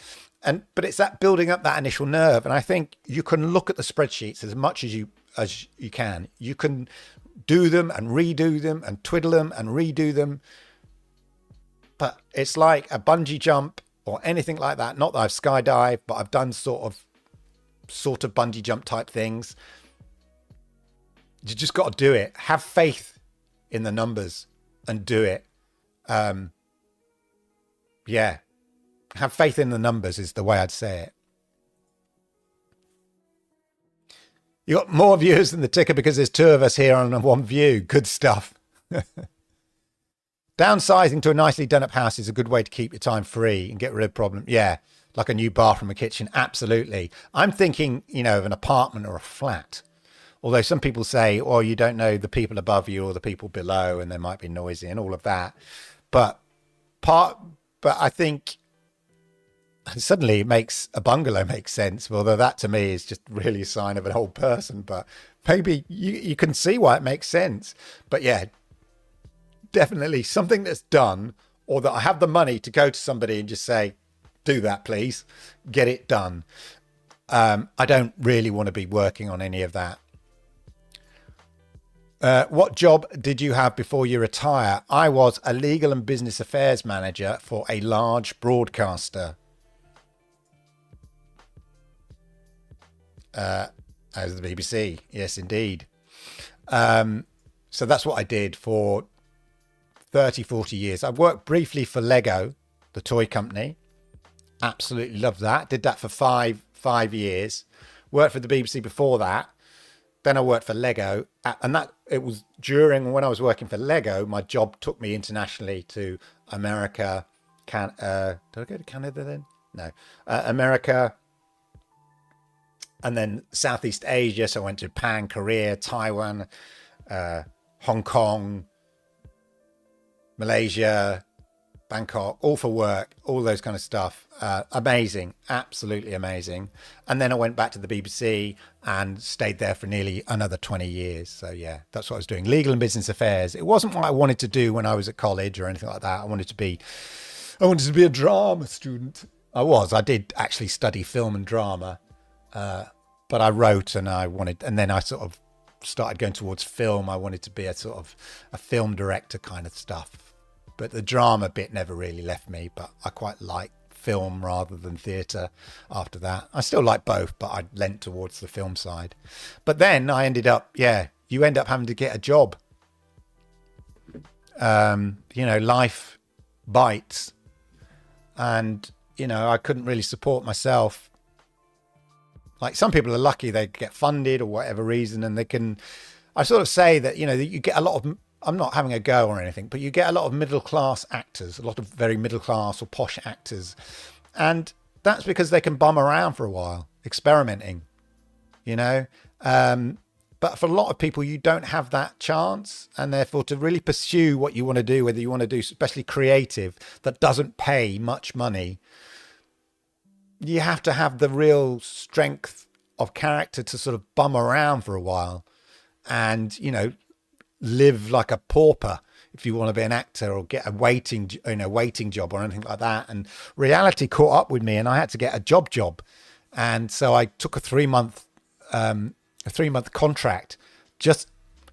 But it's that building up that initial nerve. And I think you can look at the spreadsheets as much as you can. You can do them and redo them and twiddle them and redo them. But it's like a bungee jump or anything like that. Not that I've skydived, but I've done sort of bungee jump type things. You just got to do it. Have faith in the numbers and do it. Yeah. Have faith in the numbers is the way I'd say it. You got more viewers than the ticker because there's two of us here on one view. Good stuff. Downsizing to a nicely done up house is a good way to keep your time free and get rid of problems. Yeah. Like a new bathroom, a kitchen. Absolutely. I'm thinking, of an apartment or a flat. Although some people say, oh, you don't know the people above you or the people below, and they might be noisy and all of that. But I think suddenly it makes a bungalow make sense. Although that to me is just really a sign of an old person. But maybe you can see why it makes sense. But yeah, definitely something that's done, or that I have the money to go to somebody and just say, do that, please. Get it done. I don't really want to be working on any of that. What job did you have before you retire? I was a legal and business affairs manager for a large broadcaster. As the BBC. Yes, indeed. So that's what I did for 30, 40 years. I worked briefly for Lego, the toy company. Absolutely loved that. Did that for five years. Worked for the BBC before that. Then I worked for Lego, and it was during when I was working for Lego, my job took me internationally to America, did I go to Canada then? No, America, and then Southeast Asia. So I went to Japan, Korea, Taiwan, Hong Kong, Malaysia, Bangkok, all for work, all those kind of stuff. Amazing, absolutely amazing. And then I went back to the BBC and stayed there for nearly another 20 years. So yeah, that's what I was doing. Legal and business affairs. It wasn't what I wanted to do when I was at college or anything like that. I wanted to be a drama student. I did actually study film and drama, but I wrote and then I sort of started going towards film. I wanted to be a sort of a film director kind of stuff. But the drama bit never really left me, but I quite like film rather than theatre after that. I still like both, but I leant towards the film side. But then I ended up, you end up having to get a job. Life bites. And, I couldn't really support myself. Like some people are lucky they get funded or whatever reason, and I sort of say that, that you get a lot of, I'm not having a go or anything, but you get a lot of middle class actors, a lot of very middle class or posh actors. And that's because they can bum around for a while, experimenting, But for a lot of people, you don't have that chance. And therefore, to really pursue what you want to do, whether you want to do especially creative, that doesn't pay much money, you have to have the real strength of character to sort of bum around for a while and, live like a pauper if you want to be an actor or get a waiting job or anything like that. And reality caught up with me and I had to get a job. And so I took a 3-month contract just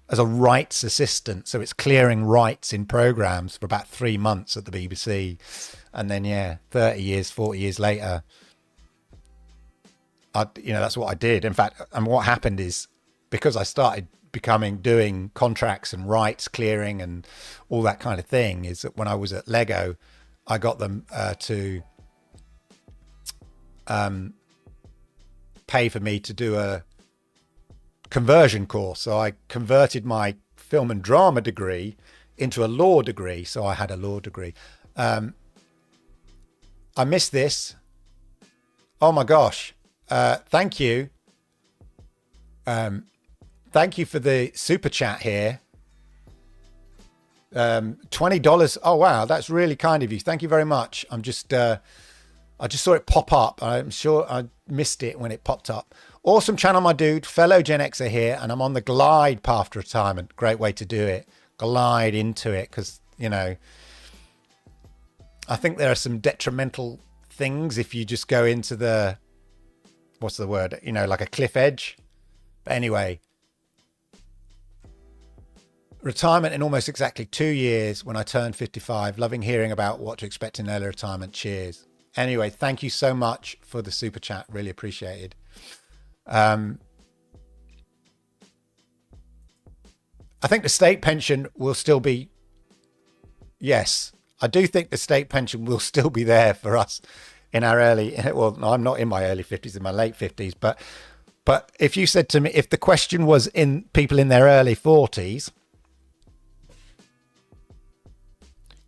as a rights assistant. So it's clearing rights in programs for about 3 months at the BBC. And then, 40 years later, that's what I did. In fact, and what happened is because I started doing contracts and rights clearing and all that kind of thing, is that when I was at Lego, I got them to pay for me to do a conversion course. So I converted my film and drama degree into a law degree. So I had a law degree. I missed this. Oh my gosh. Thank you. Thank you for the super chat here. $20. Oh, wow. That's really kind of you. Thank you very much. I just saw it pop up. I'm sure I missed it when it popped up. Awesome channel, my dude. Fellow Gen Xer here. And I'm on the glide path to retirement. Great way to do it. Glide into it. Because, I think there are some detrimental things if you just go into the, what's the word? Like a cliff edge. But anyway, retirement in almost exactly 2 years when I turned 55. Loving hearing about what to expect in early retirement. Cheers. Anyway, thank you so much for the super chat. Really appreciated. I think the state pension will still be. Yes, I do think the state pension will still be there for us in our no, I'm not in my early 50s, in my late 50s. But if you said to me, if the question was in people in their early 40s,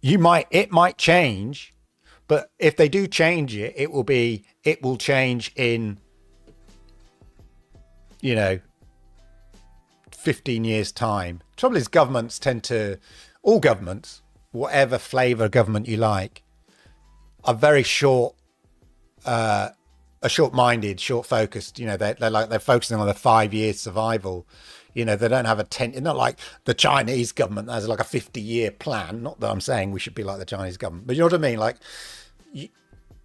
it might change, but if they do change it, it will change in, 15 years time. Trouble is all governments, whatever flavor government you like, are very short-minded, short-focused. They're focusing on the 5 years survival. They don't have it's not like the Chinese government has like a 50-year plan. Not that I'm saying we should be like the Chinese government, but you know what I mean?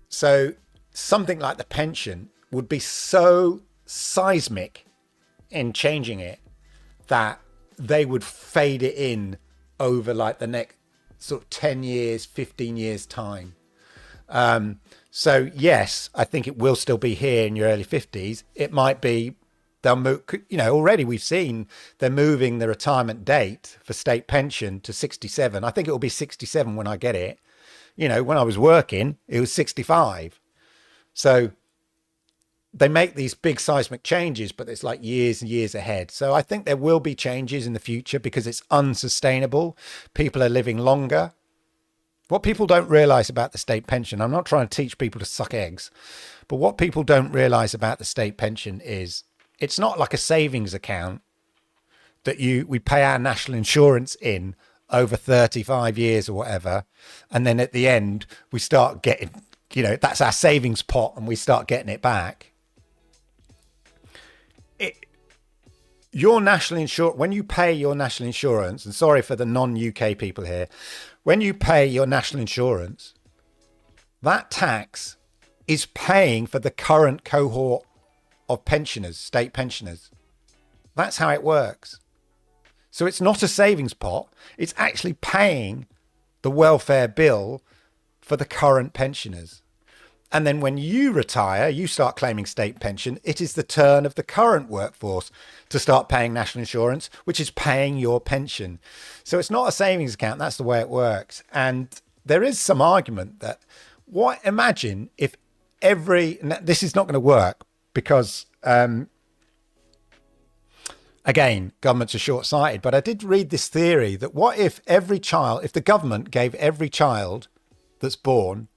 So something like the pension would be so seismic in changing it that they would fade it in over like the next sort of 10 years, 15 years time. So yes, I think it will still be here in your early 50s. It might be they'll move, already we've seen they're moving the retirement date for state pension to 67. I think it will be 67 when I get it. When I was working, it was 65. So they make these big seismic changes, but it's like years and years ahead. So I think there will be changes in the future because it's unsustainable. People are living longer. What people don't realize about the state pension, I'm not trying to teach people to suck eggs, but what people don't realize about the state pension is it's not like a savings account that we pay our national insurance in over 35 years or whatever. And then at the end, we start getting, that's our savings pot and we start getting it back. Your national insurance, when you pay your national insurance, and sorry for the non-UK people here, when you pay your national insurance, that tax is paying for the current cohort of pensioners, state pensioners. That's how it works. So it's not a savings pot. It's actually paying the welfare bill for the current pensioners. And then when you retire, you start claiming state pension. It is the turn of the current workforce to start paying national insurance, which is paying your pension. So it's not a savings account. That's the way it works. And there is some argument that imagine if this is not going to work because, again, governments are short-sighted, but I did read this theory that what if if the government gave every child that's born,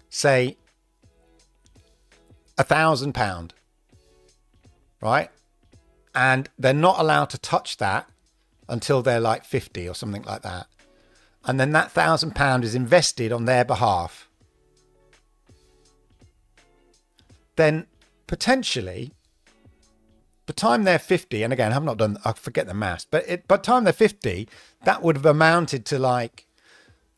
say, £1,000, right? And they're not allowed to touch that until they're like 50 or something like that. And then that £1,000 is invested on their behalf. Then potentially, by the time they're 50, and again, I forget the maths, but by the time they're 50, that would have amounted to like,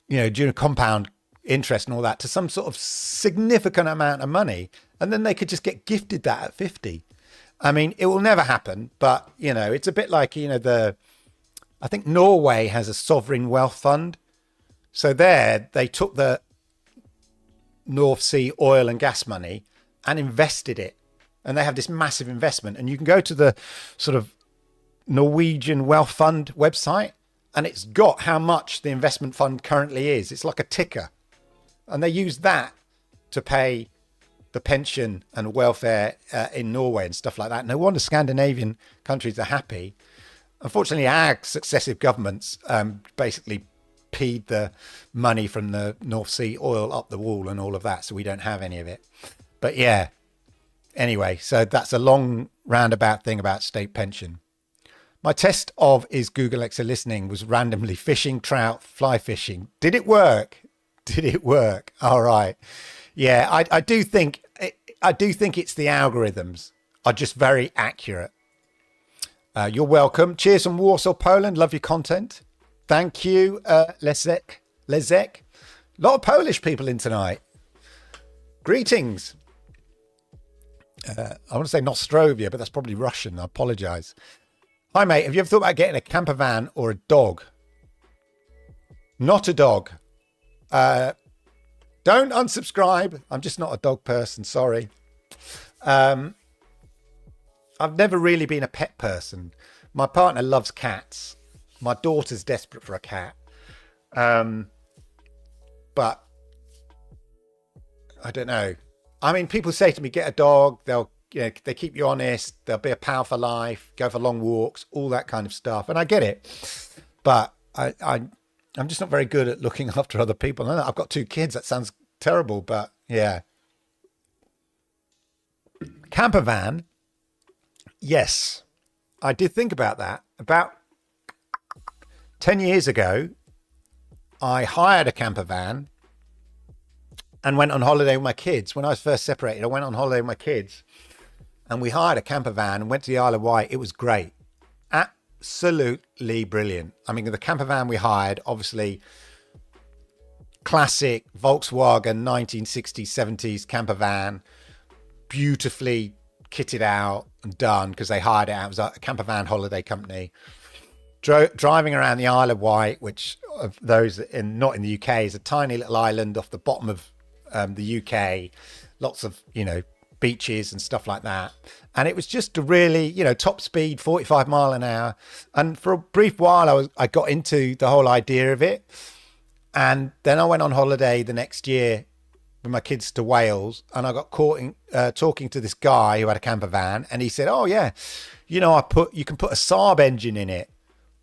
due to compound interest and all that, to some sort of significant amount of money. And then they could just get gifted that at 50. I mean, it will never happen, but, it's a bit like, I think Norway has a sovereign wealth fund. So there, they took the North Sea oil and gas money and invested it. And they have this massive investment. And you can go to the sort of Norwegian Wealth Fund website, and it's got how much the investment fund currently is. It's like a ticker. And they use that to pay the pension and welfare in Norway and stuff like that. No wonder Scandinavian countries are happy. Unfortunately, our successive governments basically peed the money from the North Sea oil up the wall and all of that, so we don't have any of it. But yeah, anyway, so that's a long roundabout thing about state pension. My test of is Google Alexa listening was randomly fishing, trout, fly fishing. Did it work? Did it work? All right. Yeah, I do think it's the algorithms are just very accurate. You're welcome. Cheers from Warsaw, Poland. Love your content. Thank you, Lezek. A lot of Polish people in tonight. Greetings. I want to say Nostrovia, but that's probably Russian. I apologize. Hi, mate. Have you ever thought about getting a camper van or a dog? Not a dog. Don't unsubscribe. I'm just not a dog person. Sorry. I've never really been a pet person. My partner loves cats. My daughter's desperate for a cat. But I don't know. I mean, people say to me, get a dog. They keep you honest. They'll be a pal for life, go for long walks, all that kind of stuff. And I get it. But I'm just not very good at looking after other people. I've got 2 kids. That sounds terrible, but yeah. Camper van. Yes, I did think about that. About 10 years ago, I hired a camper van and went on holiday with my kids. When I was first separated, I went on holiday with my kids and we hired a camper van and went to the Isle of Wight. It was great. Absolutely brilliant. I mean, the camper van we hired, obviously classic Volkswagen 1960s, 70s camper van, beautifully kitted out and done because they hired it out. It was a camper van holiday company. Driving around the Isle of Wight, which of those not in the UK, is a tiny little island off the bottom of the UK. Lots of, beaches and stuff like that. And it was just a really, top speed, 45 mile an hour. And for a brief while, I got into the whole idea of it. And then I went on holiday the next year with my kids to Wales, and I got caught talking to this guy who had a camper van, and he said, "Oh yeah, you can put a Saab engine in it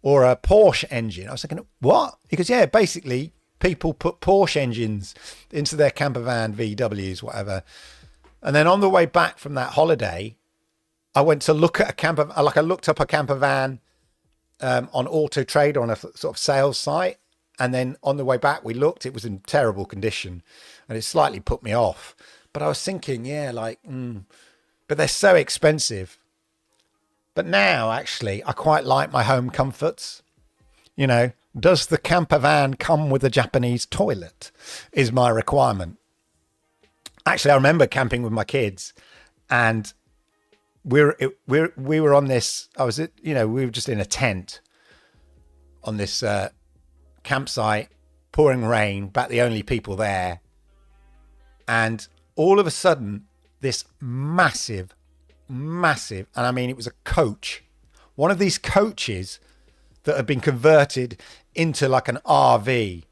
or a Porsche engine." I was thinking, "What?" He goes, "Yeah, basically people put Porsche engines into their camper van, VWs, whatever. And then on the way back from that holiday, I went to look at I looked up a camper van on Auto Trade on a sort of sales site. And then on the way back, we looked, it was in terrible condition and it slightly put me off. But I was thinking, but they're so expensive. But now, actually, I quite like my home comforts. Does the camper van come with a Japanese toilet is my requirement. Actually, I remember camping with my kids and we were on this, we were just in a tent on this campsite, pouring rain, about the only people there. And all of a sudden, this massive, and I mean, it was a coach, one of these coaches that had been converted into like an RV.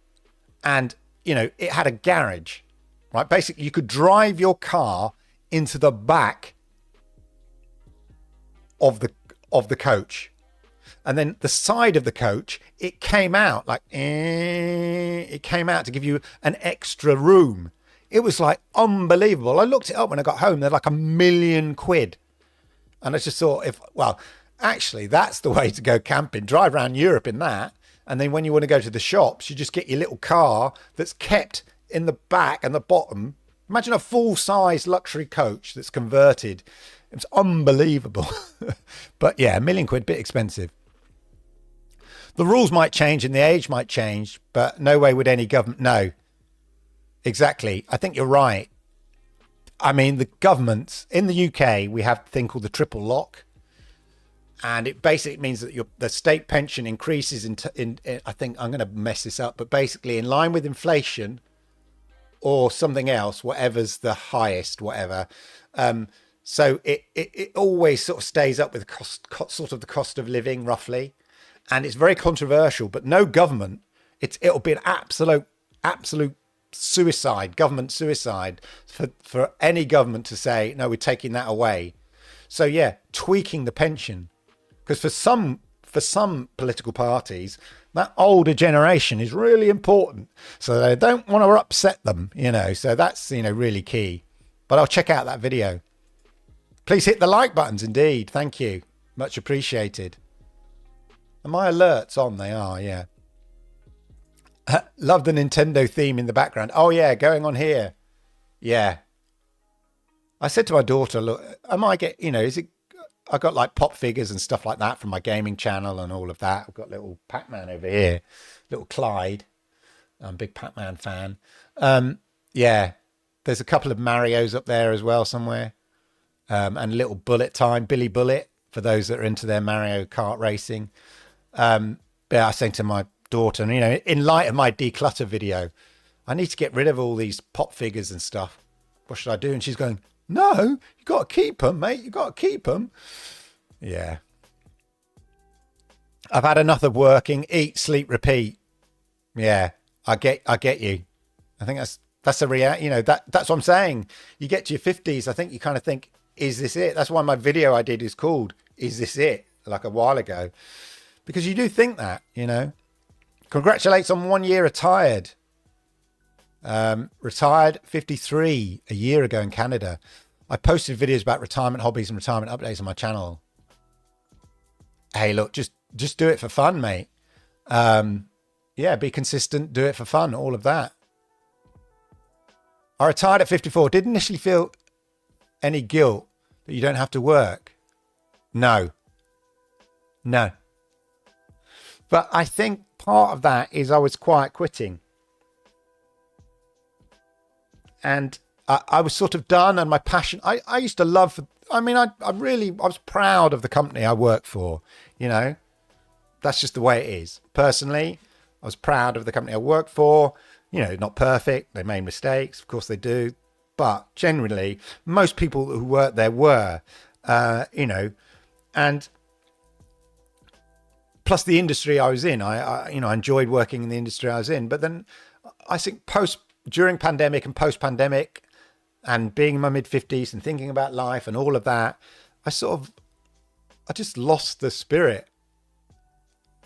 And, it had a garage, right? Basically, you could drive your car into the back of the coach. And then the side of the coach, it came out to give you an extra room. It was like unbelievable. I looked it up when I got home. They're like £1 million. And I just thought, actually, that's the way to go camping. Drive around Europe in that. And then when you want to go to the shops, you just get your little car that's kept in the back and the bottom. Imagine a full-size luxury coach that's converted. It was unbelievable. But yeah, £1 million, bit expensive. The rules might change and the age might change, but no way would any government. No, exactly. I think you're right. I mean, the governments in the UK, we have a thing called the triple lock. And it basically means that the state pension increases in I think I'm going to mess this up, but basically in line with inflation or something else, whatever's the highest, whatever. So it always sort of stays up with the cost of living roughly. And it's very controversial, but no government, it'll be an absolute suicide, government suicide for any government to say, no, we're taking that away. So yeah, tweaking the pension. Because for some political parties, that older generation is really important. So they don't want to upset them, so that's, really key. But I'll check out that video. Please hit the like buttons indeed. Thank you. Much appreciated. Are my alerts on? They are, yeah. Love the Nintendo theme in the background. Oh, yeah, going on here. Yeah. I said to my daughter, look, I got like pop figures and stuff like that from my gaming channel and all of that. I've got little Pac-Man over here, little Clyde. I'm a big Pac-Man fan. Yeah, there's a couple of Marios up there as well somewhere. And little Bullet Time, Billy Bullet, for those that are into their Mario Kart racing. I was saying to my daughter, and in light of my declutter video, I need to get rid of all these pop figures and stuff. What should I do? And she's going, no, you got to keep them, mate. You got to keep them. Yeah. I've had enough of working, eat, sleep, repeat. Yeah, I get you. I think that's a reality. That's what I'm saying. You get to your 50s, I think you kind of think, is this it? That's why my video I did is called, Is This It? Like a while ago. Because you do think that, Congratulations on 1 year retired. Retired 53 a year ago in Canada. I posted videos about retirement hobbies and retirement updates on my channel. Hey, look, just do it for fun, mate. Yeah, be consistent, do it for fun, all of that. I retired at 54. Did initially feel any guilt that you don't have to work? No. But I think part of that is I was quiet quitting. And I was sort of done, and my passion, I used to love, I was proud of the company I worked for, That's just the way it is. Personally, I was proud of the company I worked for. Not perfect. They made mistakes. Of course they do. But generally, most people who worked there were, and plus the industry I was in, I enjoyed working in the industry I was in. But then I think during pandemic and post-pandemic and being in my mid-50s and thinking about life and all of that, I just lost the spirit,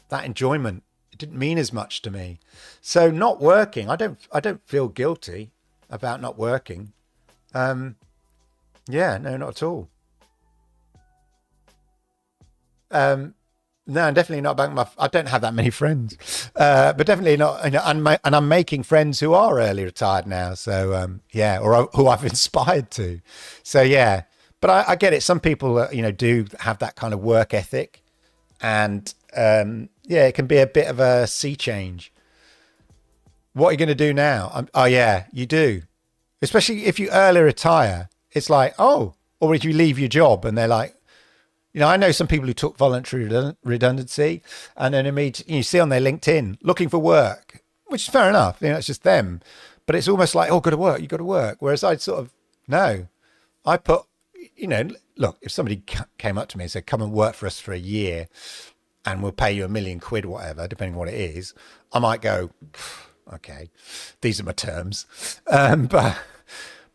that enjoyment, It didn't mean as much to me. So not working, I don't feel guilty about not working. Yeah, no, not at all. No, definitely not about I don't have that many friends, but definitely not. And I'm making friends who are early retired now. So yeah, or who I've inspired to. So yeah, but I get it. Some people, do have that kind of work ethic, and yeah, it can be a bit of a sea change. What are you going to do now? Oh yeah, you do. Especially if you early retire, it's like, oh, or if you leave your job and they're like, I know some people who took voluntary redundancy, and then you see on their LinkedIn looking for work, which is fair enough. It's just them, but it's almost like, oh, got to work, you got to work. Whereas I'd sort of, no, I put, look, if somebody came up to me and said, come and work for us for a year and we'll pay you £1,000,000, whatever, depending on what it is, I might go, okay, these are my terms.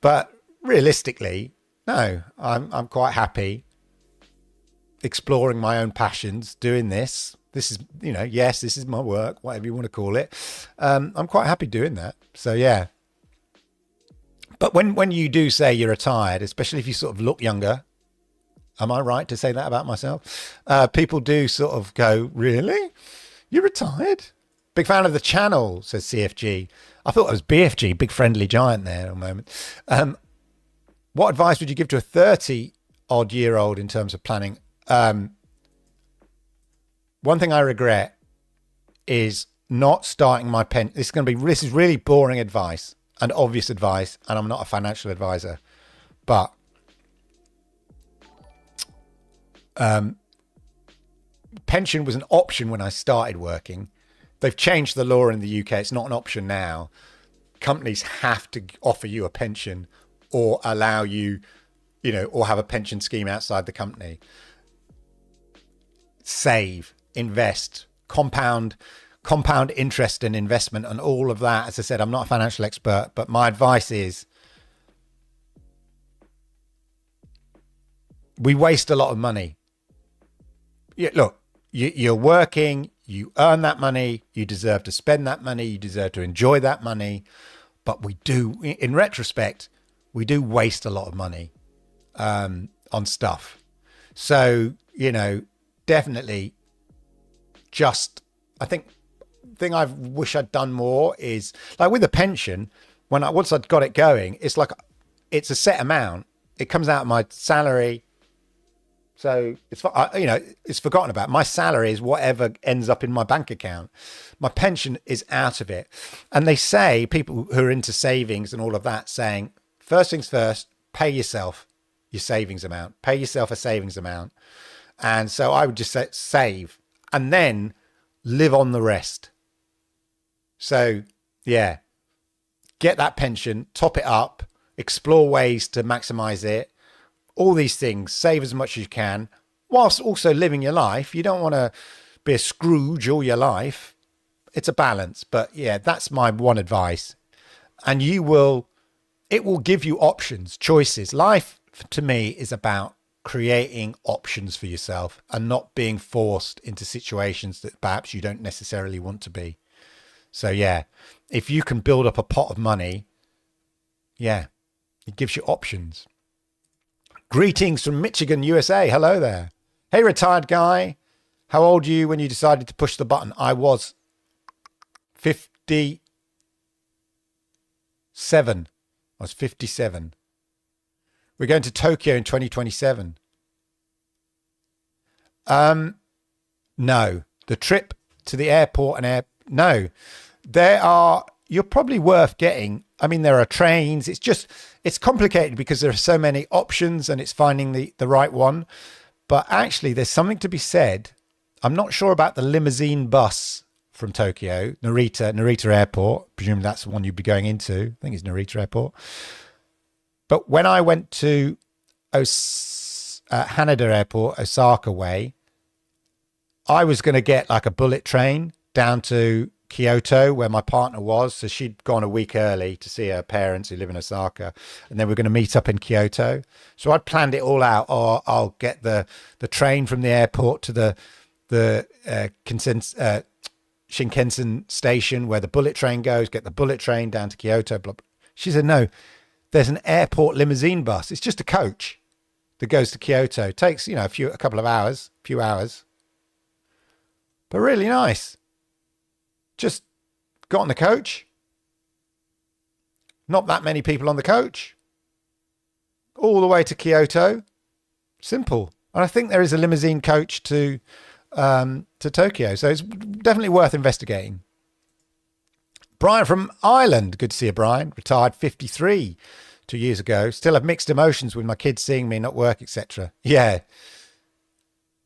But realistically, no, I'm quite happy exploring my own passions, doing this. This is, yes, this is my work, whatever you want to call it. I'm quite happy doing that. So yeah. But when you do say you're retired, especially if you sort of look younger, am I right to say that about myself? People do sort of go, really? You're retired? Big fan of the channel, says CFG. I thought it was BFG, Big Friendly Giant there at a moment. What advice would you give to a 30-odd-year-old in terms of planning? One thing I regret is not starting my pen. This is really boring advice and obvious advice, and I'm not a financial advisor, but pension was an option when I started working. They've changed the law in the UK. It's not an option now. Companies have to offer you a pension or allow you, or have a pension scheme outside the company. Save, invest, compound interest and investment and all of that. As I said, I'm not a financial expert, but my advice is we waste a lot of money. Look, you're working, you earn that money, you deserve to spend that money, you deserve to enjoy that money. But we do, in retrospect, we do waste a lot of money on stuff. So, definitely I think thing I wish I'd done more is like with the pension, once I'd got it going, it's like, it's a set amount. It comes out of my salary. So it's forgotten about. My salary is whatever ends up in my bank account. My pension is out of it. And they say, people who are into savings and all of that, saying, first things first, pay yourself your savings amount. Pay yourself a savings amount. And so I would just say save and then live on the rest. So yeah, get that pension, top it up, explore ways to maximize it. All these things, save as much as you can, whilst also living your life. You don't want to be a Scrooge all your life. It's a balance. But yeah, that's my one advice. And it will give you options, choices. Life, to me, is about creating options for yourself and not being forced into situations that perhaps you don't necessarily want to be. So yeah, if you can build up a pot of money, yeah, it gives you options. Greetings from Michigan, USA. Hello there. Hey, retired guy. How old are you when you decided to push the button? I was 57. I was 57. We're going to Tokyo in 2027. No. The trip to the airport no. You're probably worth getting. I mean, there are trains. It's complicated because there are so many options and it's finding the right one. But actually, there's something to be said. I'm not sure about the limousine bus from Tokyo, Narita Airport. Presume that's the one you'd be going into. I think it's Narita Airport. But when I went to Haneda Airport, Osaka way, I was going to get like a bullet train down to Kyoto, where my partner was. So she'd gone a week early to see her parents who live in Osaka, and then we're going to meet up in Kyoto. So I'd planned it all out. Or I'll get the train from the airport to the Shinkansen station where the bullet train goes, get the bullet train down to Kyoto, blah, blah. She said, no, there's an airport limousine bus. It's just a coach that goes to Kyoto. It takes, a couple of hours, few hours, but really nice. Just got on the coach. Not that many people on the coach. All the way to Kyoto. Simple. And I think there is a limousine coach to Tokyo. So it's definitely worth investigating. Brian from Ireland. Good to see you, Brian. Retired 53 2 years ago. Still have mixed emotions with my kids seeing me not work, etc. Yeah.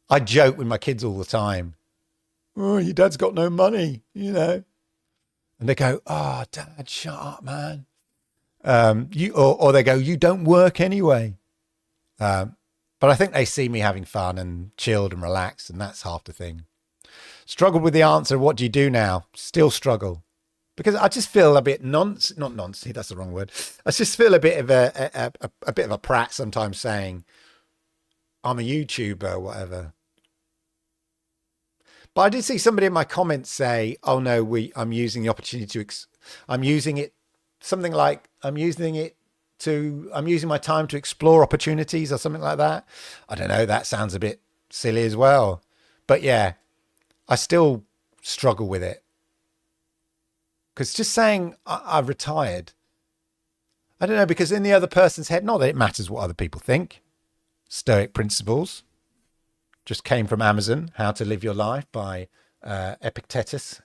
I joke with my kids all the time. Oh, your dad's got no money, And they go, oh, Dad, shut up, man. Or they go, you don't work anyway. But I think they see me having fun and chilled and relaxed, and that's half the thing. Struggled with the answer, what do you do now? Still struggle. Because I just feel a bit not nonce, that's the wrong word. I just feel a bit of a bit of a prat sometimes saying, I'm a YouTuber or whatever. But I did see somebody in my comments say, oh no, I'm using the opportunity I'm using my time to explore opportunities or something like that. I don't know. That sounds a bit silly as well. But yeah, I still struggle with it. Because just saying I've retired, I don't know, because in the other person's head, not that it matters what other people think. Stoic principles. Just came from Amazon, How to Live Your Life by Epictetus,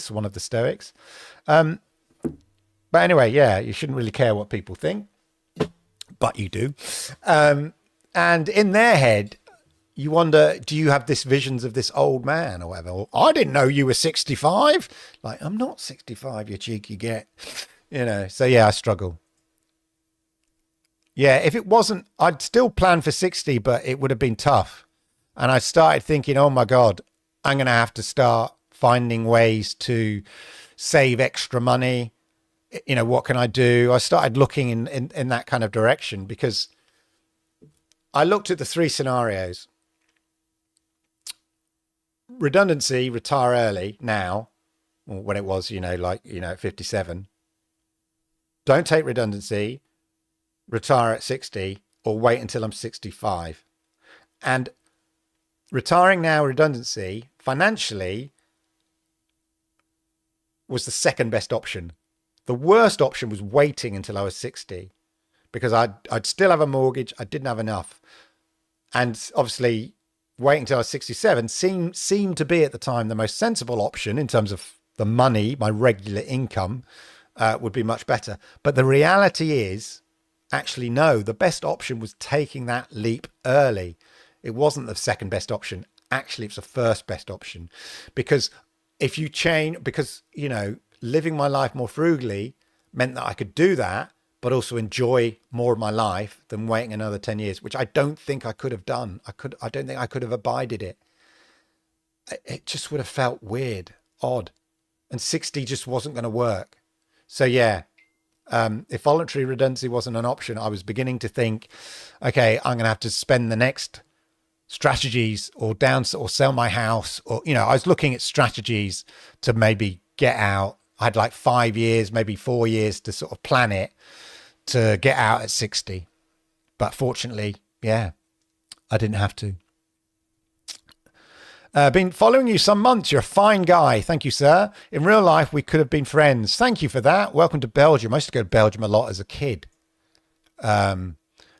one of the Stoics. But anyway, yeah, you shouldn't really care what people think, but you do. And in their head, you wonder, do you have this visions of this old man or whatever? Or, I didn't know you were 65. Like, I'm not 65, you cheeky get. So yeah, I struggle. Yeah, if it wasn't, I'd still plan for 60, but it would have been tough. And I started thinking, oh my God, I'm going to have to start finding ways to save extra money. What can I do? I started looking in that kind of direction because I looked at the 3 scenarios. Redundancy, retire early now, or when it was, at 57. Don't take redundancy, retire at 60, or wait until I'm 65. And retiring now, redundancy, financially, was the second best option. The worst option was waiting until I was 60 because I'd still have a mortgage. I didn't have enough. And obviously, waiting until I was 67 seemed to be at the time the most sensible option in terms of the money, my regular income would be much better. But the reality is, actually, no, the best option was taking that leap early. It wasn't the second best option. Actually, it's the first best option. Because if you change, living my life more frugally meant that I could do that, but also enjoy more of my life than waiting another 10 years, which I don't think I could have done. I don't think I could have abided it. It just would have felt weird, odd. And 60 just wasn't going to work. So yeah, if voluntary redundancy wasn't an option, I was beginning to think, okay, I'm going to have to spend the next strategies or sell my house, or I was looking at strategies to maybe get out. I had like 5 years, maybe 4 years to sort of plan it to get out at 60. But fortunately, yeah, I didn't have to. Been following you some months. You're a fine guy. Thank you, sir. In real life, we could have been friends. Thank you for that. Welcome to Belgium. I used to go to Belgium a lot as a kid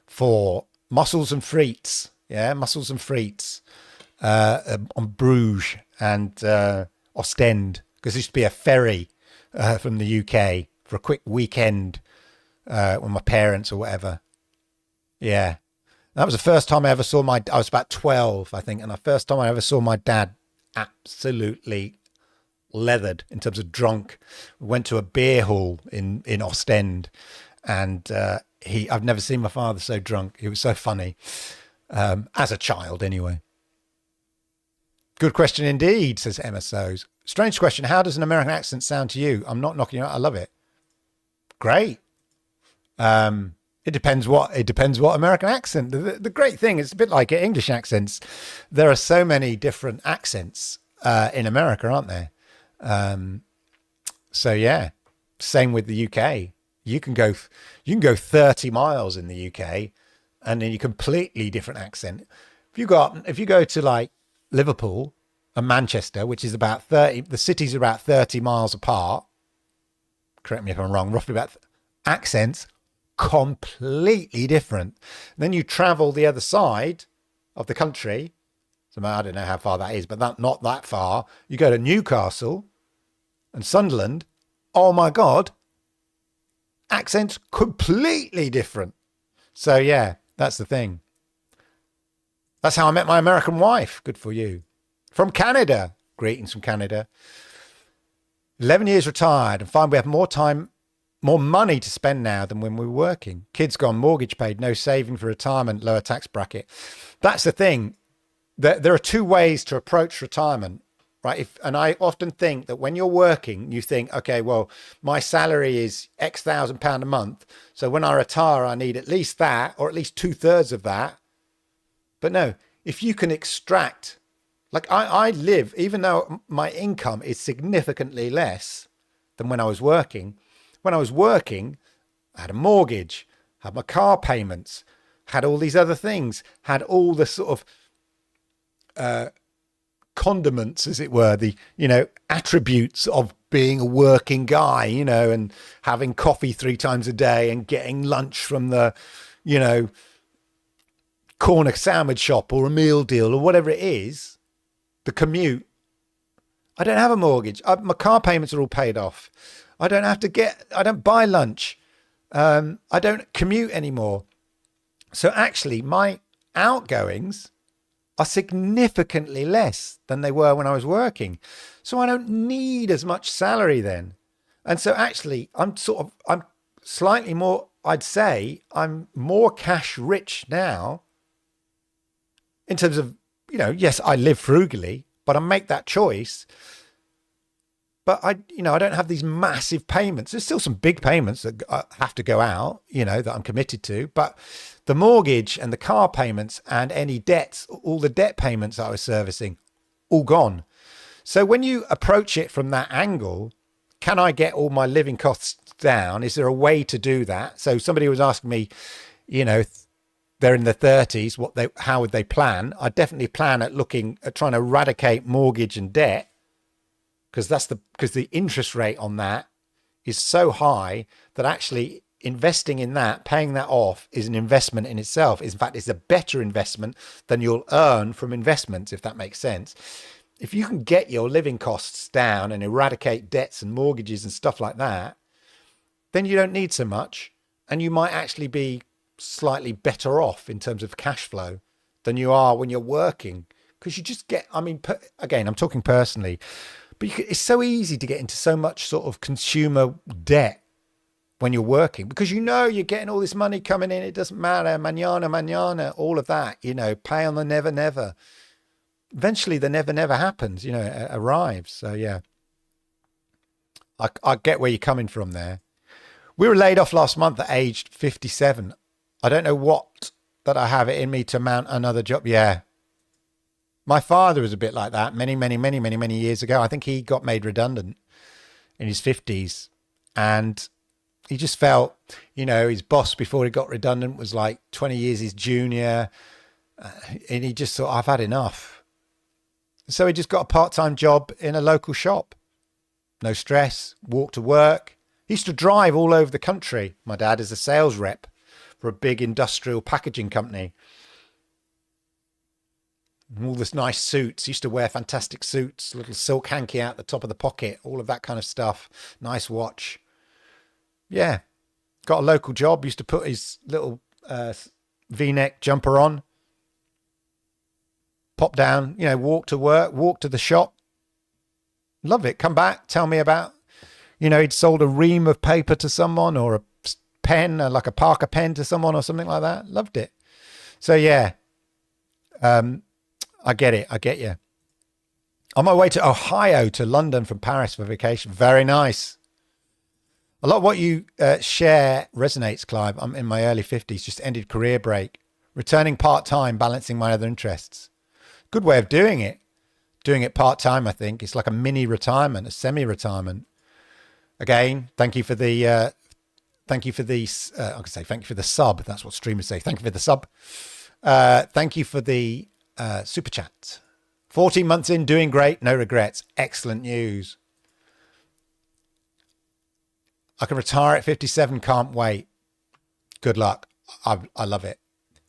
for mussels and frites. Yeah, mussels and frites on Bruges and Ostend, because there used to be a ferry from the UK for a quick weekend with my parents or whatever. Yeah, that was the first time I ever saw I was about 12, I think, and the first time I ever saw my dad absolutely leathered in terms of drunk. We went to a beer hall in Ostend, and I've never seen my father so drunk. It was so funny. As a child, anyway. Good question indeed, says Emma Sows. Strange question. How does an American accent sound to you? I'm not knocking you out. I love it. Great. It depends what American accent. The great thing is a bit like English accents. There are so many different accents in America, aren't there? So yeah, same with the UK. You can go 30 miles in the UK, and then you completely different accent. If you go to like Liverpool and Manchester, which is about 30, the cities are about 30 miles apart. Correct me if I'm wrong. Roughly about accents completely different. And then you travel the other side of the country. So I don't know how far that is, but not that far. You go to Newcastle and Sunderland. Oh my God. Accents completely different. So yeah, that's the thing. That's how I met my American wife. Good for you. From Canada. Greetings from Canada. 11 years retired and find we have more time, more money to spend now than when we were working. Kids gone, mortgage paid, no saving for retirement, lower tax bracket. That's the thing. There are two ways to approach retirement, right? And I often think that when you're working, you think, okay, well, my salary is X £1,000 a month. So when I retire, I need at least that, or at least 2/3 of that. But no, if you can extract, like I live, even though my income is significantly less than when I was working. When I was working, I had a mortgage, had my car payments, had all these other things, had all the sort of condiments, as it were, the, attributes of being a working guy, and having coffee 3 times a day and getting lunch from the, corner sandwich shop or a meal deal or whatever it is, the commute. I don't have a mortgage. My car payments are all paid off. I don't buy lunch. I don't commute anymore. So actually my outgoings are significantly less than they were when I was working. So I don't need as much salary then. And so actually I'm slightly more, I'd say I'm more cash rich now in terms of, yes, I live frugally, but I make that choice. But I don't have these massive payments. There's still some big payments that have to go out, that I'm committed to. But the mortgage and the car payments and any debts, all the debt payments that I was servicing, all gone. So when you approach it from that angle, can I get all my living costs down? Is there a way to do that? So somebody was asking me, they're in their 30s, how would they plan? I definitely plan at looking at trying to eradicate mortgage and debt, because the interest rate on that is so high that actually investing in that, paying that off, is an investment in itself. In fact, it's a better investment than you'll earn from investments, if that makes sense. If you can get your living costs down and eradicate debts and mortgages and stuff like that, then you don't need so much, and you might actually be slightly better off in terms of cash flow than you are when you're working, because you just get, again, I'm talking personally, but it's so easy to get into so much sort of consumer debt when you're working, because you're getting all this money coming in. It doesn't matter, mañana, all of that, pay on the never. Eventually the never happens, it arrives. So yeah, I get where you're coming from there. We were laid off last month at age 57. I don't know what that I have it in me to mount another job. Yeah. My father was a bit like that many years ago. I think he got made redundant in his 50s, and he just felt, his boss before he got redundant was like 20 years his junior. And he just thought, I've had enough. So he just got a part-time job in a local shop. No stress, walk to work. He used to drive all over the country. My dad is a sales rep for a big industrial packaging company. And all this nice suits. He used to wear fantastic suits, little silk hanky out the top of the pocket, all of that kind of stuff. Nice watch. Yeah. Got a local job. Used to put his little V-neck jumper on. Pop down, walk to work, walk to the shop. Love it. Come back, tell me about, he'd sold a ream of paper to someone, or a pen, like a Parker pen to someone or something like that. Loved it. So yeah, I get it. I get you. On my way to Ohio to London from Paris for vacation. Very nice. A lot of what you share resonates, Clive. I'm in my early 50s, just ended career break, returning part-time, balancing my other interests. Good way of doing it. doing it part-time. I think it's like a mini retirement, a semi-retirement. Again, thank you for the I can say thank you for the sub. That's what streamers say. Thank you for the sub. Thank you for the super chat. 14 months in, doing great, no regrets. Excellent news. I can retire at 57, can't wait. Good luck. I love it.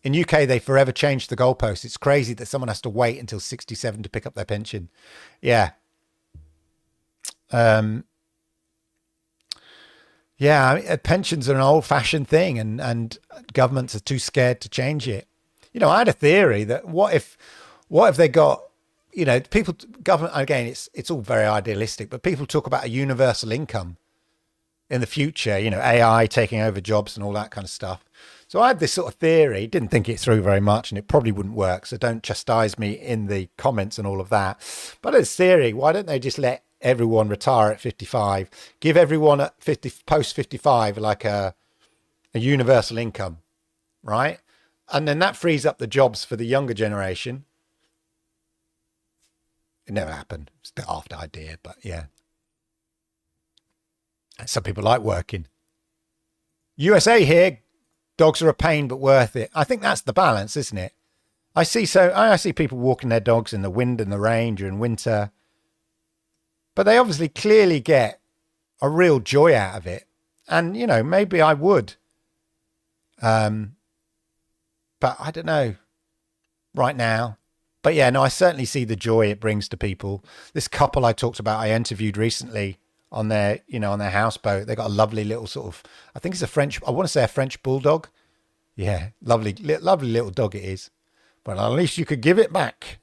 In UK, they forever changed the goalposts. It's crazy that someone has to wait until 67 to pick up their pension. Yeah. Yeah, pensions are an old-fashioned thing, and governments are too scared to change it. You know, I had a theory that what if they got, you know, people, government, again, it's all very idealistic, but people talk about a universal income in the future, you know, AI taking over jobs and all that kind of stuff. So I had this sort of theory, didn't think it through very much, and it probably wouldn't work. So don't chastise me in the comments and all of that. But as theory, why don't they just let everyone retire at 55, give everyone at 50 post 55 like a universal income, right? And then that frees up the jobs for the younger generation. It never happened. It's a daft idea, but yeah. Some people like working. USA here, dogs are a pain but worth it. I think that's the balance, isn't it? I see people walking their dogs in the wind and the rain during winter. But they obviously clearly get a real joy out of it. And, you know, maybe I would. But I don't know right now. But yeah, no, I certainly see the joy it brings to people. This couple I talked about, I interviewed recently on their, you know, on their houseboat. They got a lovely little sort of, I think it's I want to say a French bulldog. Yeah, lovely little dog it is. But at least you could give it back.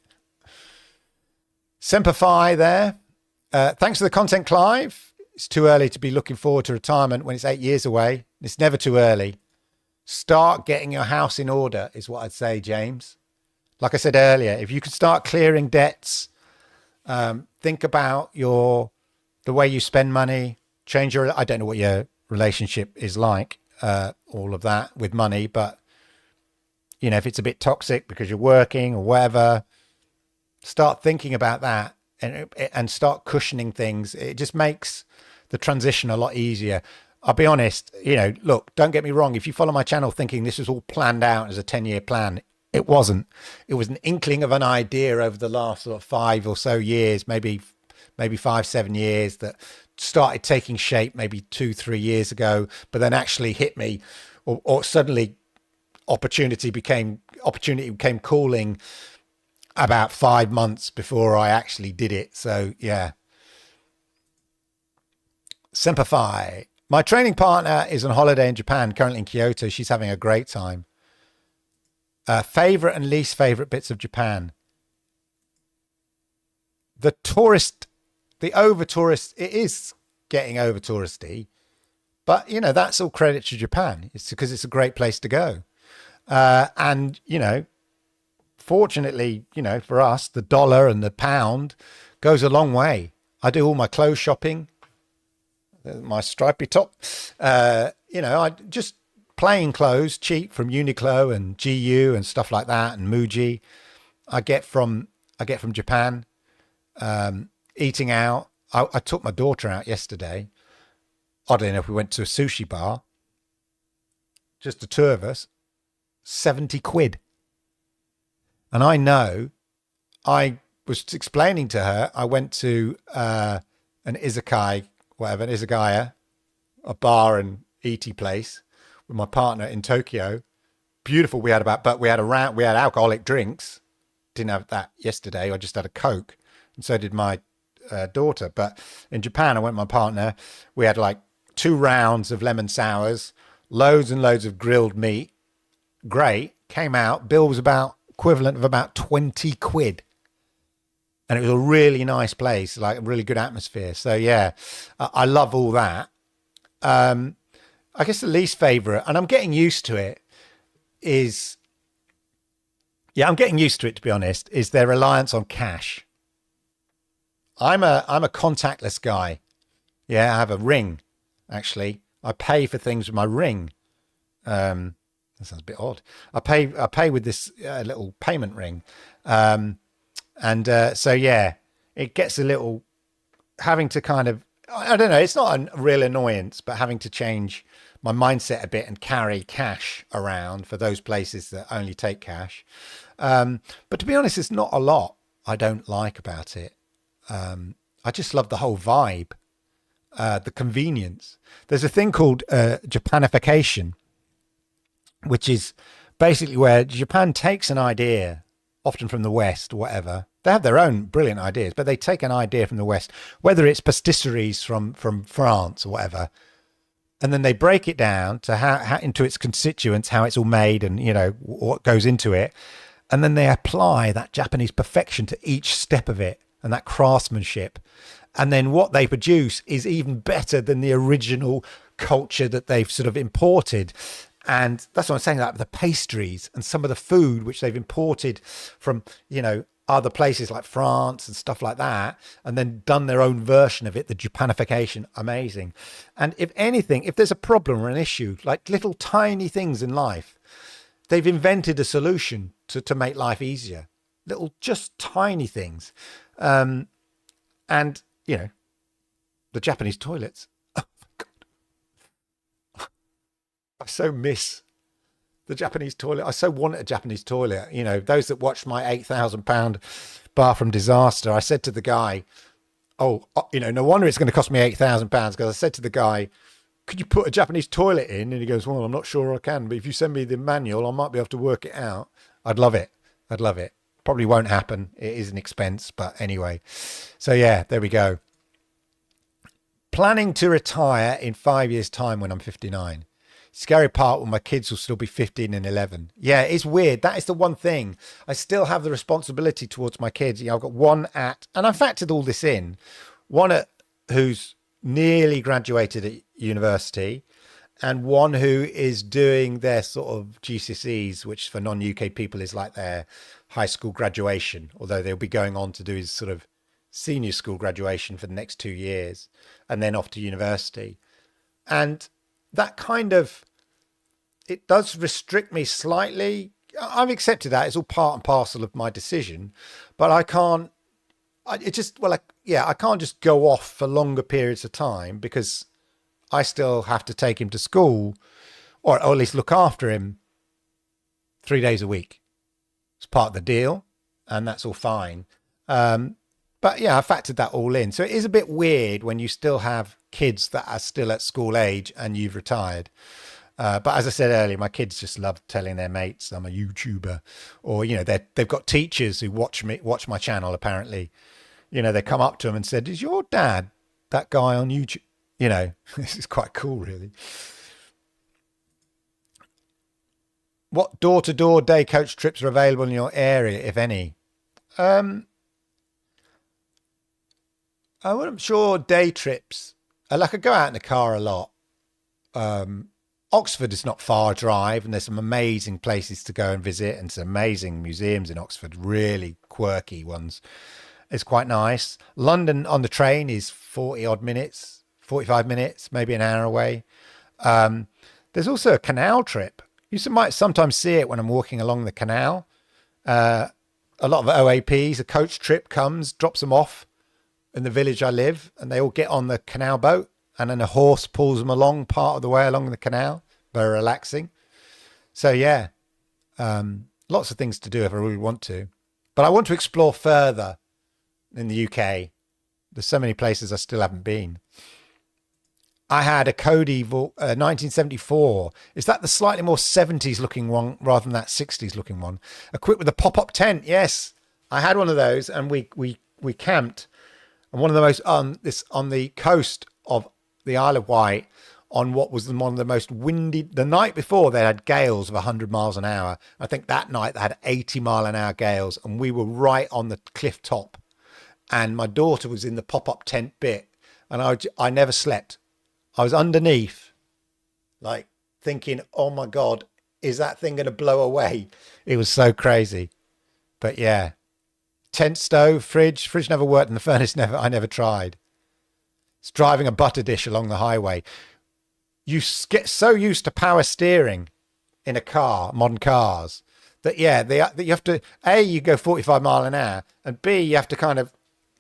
Semper Fi there. Thanks for the content, Clive. It's too early to be looking forward to retirement when it's 8 years away. It's never too early. Start getting your house in order is what I'd say, James. Like I said earlier, if you can start clearing debts, think about the way you spend money, change your, I don't know what your relationship is like, all of that with money, but you know, if it's a bit toxic because you're working or whatever, start thinking about that. And start cushioning things. It just makes the transition a lot easier. I'll be honest, you know, look, don't get me wrong. If you follow my channel thinking this was all planned out as a 10-year plan, it wasn't. It was an inkling of an idea over the last sort of 5 or so years, maybe 5-7 years, that started taking shape maybe 2-3 years ago, but then actually hit me, or suddenly opportunity became calling about 5 months before I actually did it. So yeah. Semper Fi. My training partner is on holiday in Japan, currently in Kyoto. She's having a great time. Favorite and least favorite bits of Japan. The over tourist, it is getting over touristy, but you know, that's all credit to Japan. It's because it's a great place to go. And you know, fortunately, you know, for us, the dollar and the pound goes a long way. I do all my clothes shopping, my stripy top. You know, I just plain clothes, cheap from Uniqlo and GU and stuff like that, and Muji. I get from Japan. Eating out. I took my daughter out yesterday. Oddly enough, we went to a sushi bar. Just the two of us. 70 quid. And I know, I was explaining to her, I went to an izakaya, a bar and eaty place with my partner in Tokyo. Beautiful. We had alcoholic drinks. Didn't have that yesterday. I just had a Coke, and so did my daughter. But in Japan, I went with my partner. We had like 2 rounds of lemon sours, loads and loads of grilled meat. Great. Came out. Bill was equivalent of about 20 quid. And it was a really nice place, like a really good atmosphere. So yeah, I love all that. I guess the least favorite, and I'm getting used to it, to be honest, is their reliance on cash. I'm a contactless guy. Yeah, I have a ring, actually. I pay for things with my ring. That sounds a bit odd. I pay with this little payment ring. So yeah, it gets a little, having to kind of, I don't know, it's not a real annoyance, but having to change my mindset a bit and carry cash around for those places that only take cash. But to be honest, it's not a lot I don't like about it. I just love the whole vibe, the convenience. There's a thing called Japanification, which is basically where Japan takes an idea, often from the West or whatever. They have their own brilliant ideas, but they take an idea from the West, whether it's pastisseries from France or whatever, and then they break it down to how into its constituents, how it's all made, and what goes into it, and then they apply that Japanese perfection to each step of it and that craftsmanship, and then what they produce is even better than the original culture that they've sort of imported. And that's what I'm saying, like the pastries and some of the food which they've imported from other places like France and stuff like that, and then done their own version of it, the Japanification. Amazing. And if anything, if there's a problem or an issue, like little tiny things in life, they've invented a solution to make life easier. Little, just tiny things. And the Japanese toilets. Oh my God. I so miss the Japanese toilet. I so want a Japanese toilet. Those that watched my £8,000 bathroom disaster, I said to the guy, no wonder it's going to cost me £8,000, because I said to the guy, could you put a Japanese toilet in? And he goes, well, I'm not sure I can, but if you send me the manual, I might be able to work it out. I'd love it. Probably won't happen. It is an expense, but anyway. So yeah, there we go. Planning to retire in 5 years' time when I'm 59. Scary part when my kids will still be 15 and 11. Yeah, it's weird. That is the one thing. I still have the responsibility towards my kids. I've got one and I factored all this in, one who's nearly graduated at university, and one who is doing their sort of GCSEs, which for non-UK people is like their high school graduation, although they'll be going on to do his sort of senior school graduation for the next 2 years, and then off to university. And that kind of, it does restrict me slightly. I've accepted that. It's all part and parcel of my decision, but I can't just go off for longer periods of time, because I still have to take him to school, or at least look after him 3 days a week. It's part of the deal, and that's all fine. But yeah, I factored that all in. So it is a bit weird when you still have kids that are still at school age and you've retired. But as I said earlier, my kids just love telling their mates I'm a YouTuber, or, they've got teachers who watch my channel. Apparently, they come up to them and said, is your dad that guy on YouTube? This is quite cool, really. What door-to-door day coach trips are available in your area, if any? I'm sure day trips. I could go out in the car a lot. Oxford is not far a drive, and there's some amazing places to go and visit, and some amazing museums in Oxford, really quirky ones. It's quite nice. London on the train is 45 minutes, maybe an hour away. There's also a canal trip. You might sometimes see it when I'm walking along the canal. A lot of OAPs, a coach trip comes, drops them off in the village I live, and they all get on the canal boat, and then a horse pulls them along part of the way along the canal. Very relaxing. So yeah, lots of things to do if I really want to. But I want to explore further in the UK. There's so many places I still haven't been. I had a Cody 1974. Is that the slightly more 70s looking one rather than that 60s looking one? Equipped with a pop-up tent. Yes, I had one of those, and we camped. And one of the most on the coast of the Isle of Wight, on what was one of the most windy. The night before, they had gales of 100 miles an hour. I think that night they had 80-mile-an-hour gales, and we were right on the cliff top. And my daughter was in the pop-up tent bit, and I never slept. I was underneath, like thinking, oh my God, is that thing going to blow away? It was so crazy. But yeah, tent, stove, fridge never worked, and the furnace I never tried. It's driving a butter dish along the highway. You get so used to power steering in a car, modern cars, that you have to, A, you go 45 mile an hour, and B, you have to kind of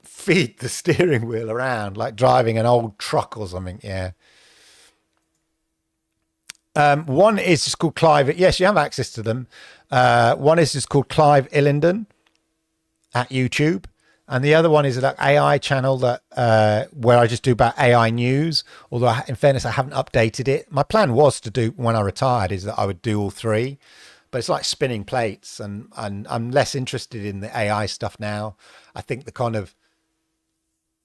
feed the steering wheel around like driving an old truck or something. Yeah. One is just called Clive. Yes, you have access to them. One is just called Clive Illenden at YouTube. And the other one is an AI channel that where I just do about AI news. Although, in fairness, I haven't updated it. My plan was to do, when I retired, is that I would do all three. But it's like spinning plates, and I'm less interested in the AI stuff now. I think the kind of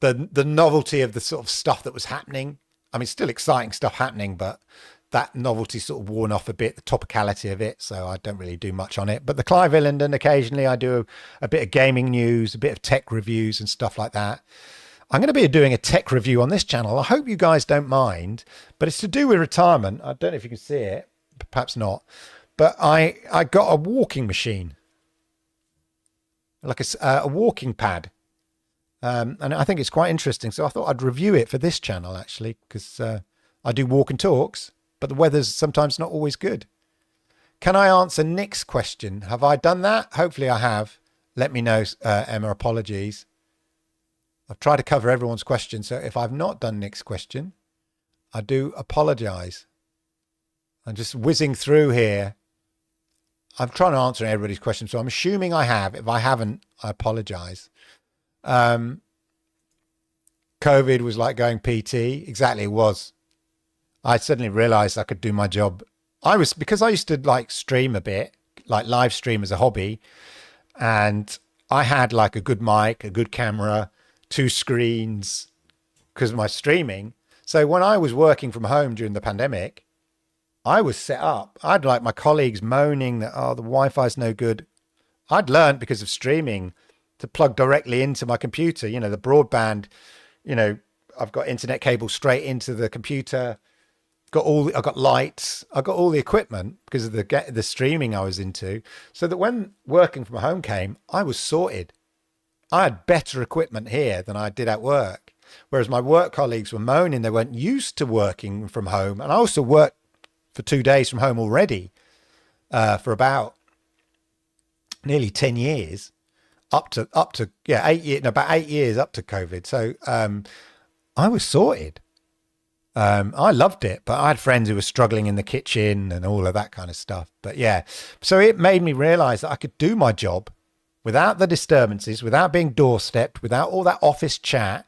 the novelty of the sort of stuff that was happening. I mean, still exciting stuff happening, but that novelty sort of worn off a bit, the topicality of it. So I don't really do much on it. But the Clive Illenden, occasionally I do a bit of gaming news, a bit of tech reviews and stuff like that. I'm going to be doing a tech review on this channel. I hope you guys don't mind, but it's to do with retirement. I don't know if you can see it, perhaps not. But I got a walking machine, like a walking pad. And I think it's quite interesting. So I thought I'd review it for this channel, actually, because I do walk and talks. But the weather's sometimes not always good. Can I answer Nick's question? Have I done that? Hopefully I have. Let me know, Emma. Apologies. I've tried to cover everyone's question. So if I've not done Nick's question, I do apologize. I'm just whizzing through here. I'm trying to answer everybody's question. So I'm assuming I have. If I haven't, I apologize. COVID was like going PT. Exactly, it was. I suddenly realized I could do my job. Because I used to like stream a bit, like live stream as a hobby. And I had like a good mic, a good camera, 2 screens because of my streaming. So when I was working from home during the pandemic, I was set up. I'd like my colleagues moaning that, oh, the Wi-Fi's no good. I'd learned because of streaming to plug directly into my computer, you know, the broadband, you know, I've got internet cable straight into the computer. I've got lights, I've got all the equipment because of the streaming I was into, so that when working from home came, I was sorted. I had better equipment here than I did at work. Whereas my work colleagues were moaning they weren't used to working from home. And I also worked for 2 days from home already for about nearly 10 years, up to 8 years, about 8 years up to COVID. So I was sorted. I loved it, but I had friends who were struggling in the kitchen and all of that kind of stuff. But yeah, so it made me realize that I could do my job without the disturbances, without being doorstepped, without all that office chat.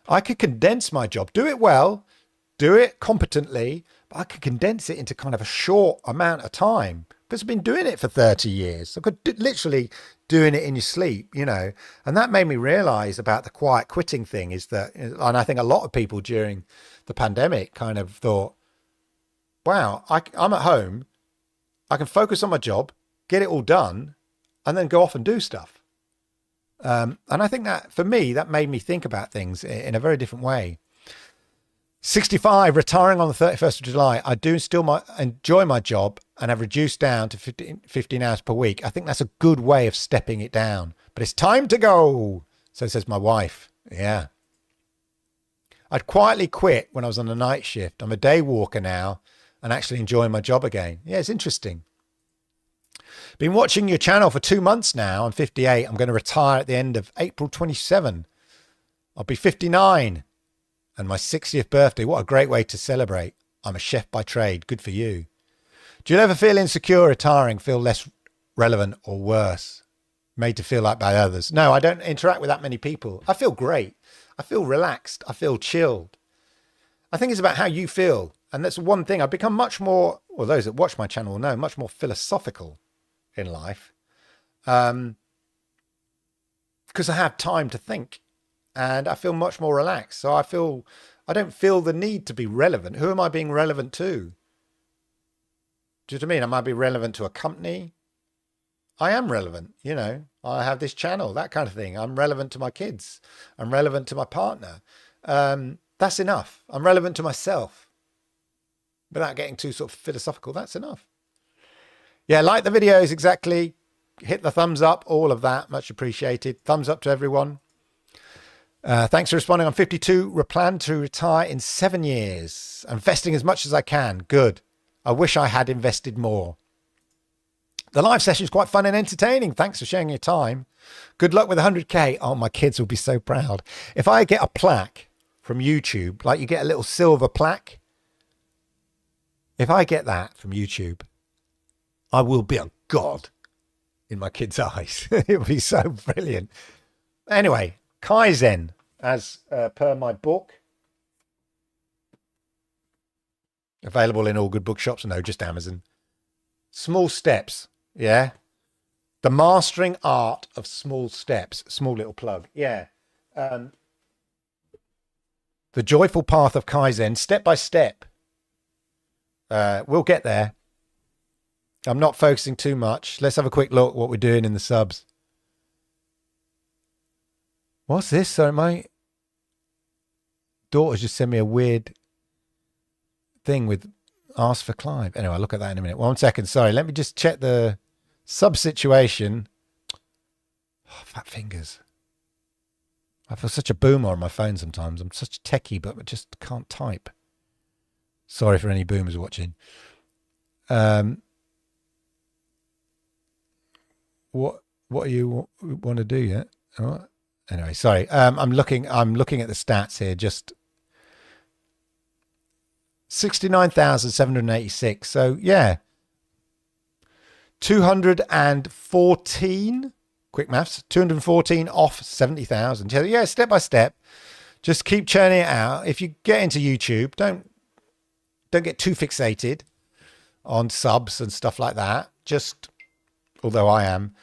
I could condense my job, do it well, do it competently, but I could condense it into kind of a short amount of time because I've been doing it for 30 years. I could literally doing it in your sleep, you know, and that made me realize about the quiet quitting thing is that, and I think a lot of people during the pandemic kind of thought, wow, I'm at home, I can focus on my job, get it all done, and then go off and do stuff. And I think that for me, that made me think about things in a very different way. 65, retiring on the 31st of July. I do still enjoy my job and have reduced down to 15 hours per week. I think that's a good way of stepping it down, but it's time to go. So says my wife. Yeah. I'd quietly quit when I was on a night shift. I'm a day walker now and actually enjoying my job again. Yeah, it's interesting. Been watching your channel for 2 months now. I'm 58. I'm going to retire at the end of April 27. I'll be 59 and my 60th birthday. What a great way to celebrate. I'm a chef by trade. Good for you. Do you ever feel insecure retiring, feel less relevant or worse, made to feel like by others? No, I don't interact with that many people. I feel great. I feel relaxed. I feel chilled. I think it's about how you feel. And that's one thing. I've become much more, well, those that watch my channel will know, much more philosophical in life. Because I have time to think and I feel much more relaxed. So I don't feel the need to be relevant. Who am I being relevant to? Do you know what I mean? Am I being relevant to a company? I am relevant, you know, I have this channel, that kind of thing. I'm relevant to my kids. I'm relevant to my partner. That's enough. I'm relevant to myself without getting too sort of philosophical. That's enough. Yeah, like the videos, exactly. Hit the thumbs up, all of that. Much appreciated. Thumbs up to everyone. Thanks for responding. I'm 52. Plan to retire in 7 years. Investing as much as I can. Good. I wish I had invested more. The live session is quite fun and entertaining. Thanks for sharing your time. Good luck with 100K. Oh, my kids will be so proud. If I get a plaque from YouTube, like you get a little silver plaque, if I get that from YouTube, I will be a god in my kids' eyes. It will be so brilliant. Anyway, Kaizen, as per my book. Available in all good bookshops. No, just Amazon. Small steps. Yeah. The mastering art of small steps. Small little plug. Yeah. The joyful path of Kaizen, step by step. We'll get there. I'm not focusing too much. Let's have a quick look at what we're doing in the subs. What's this? Sorry, my daughter's just sent me a weird thing with ask for Clive. Anyway, I'll look at that in a minute. 1 second. Sorry, let me just check the sub situation. Oh, fat fingers. I feel such a boomer on my phone sometimes. I'm such a techie, but I just can't type. Sorry for any boomers watching. What do you want to do yet? Oh, anyway, sorry. I'm looking at the stats here. Just 69,786. So yeah, 214. Quick maths. 214 off 70,000. Yeah, step by step. Just keep churning it out. If you get into YouTube, don't get too fixated on subs and stuff like that. Just, although I am,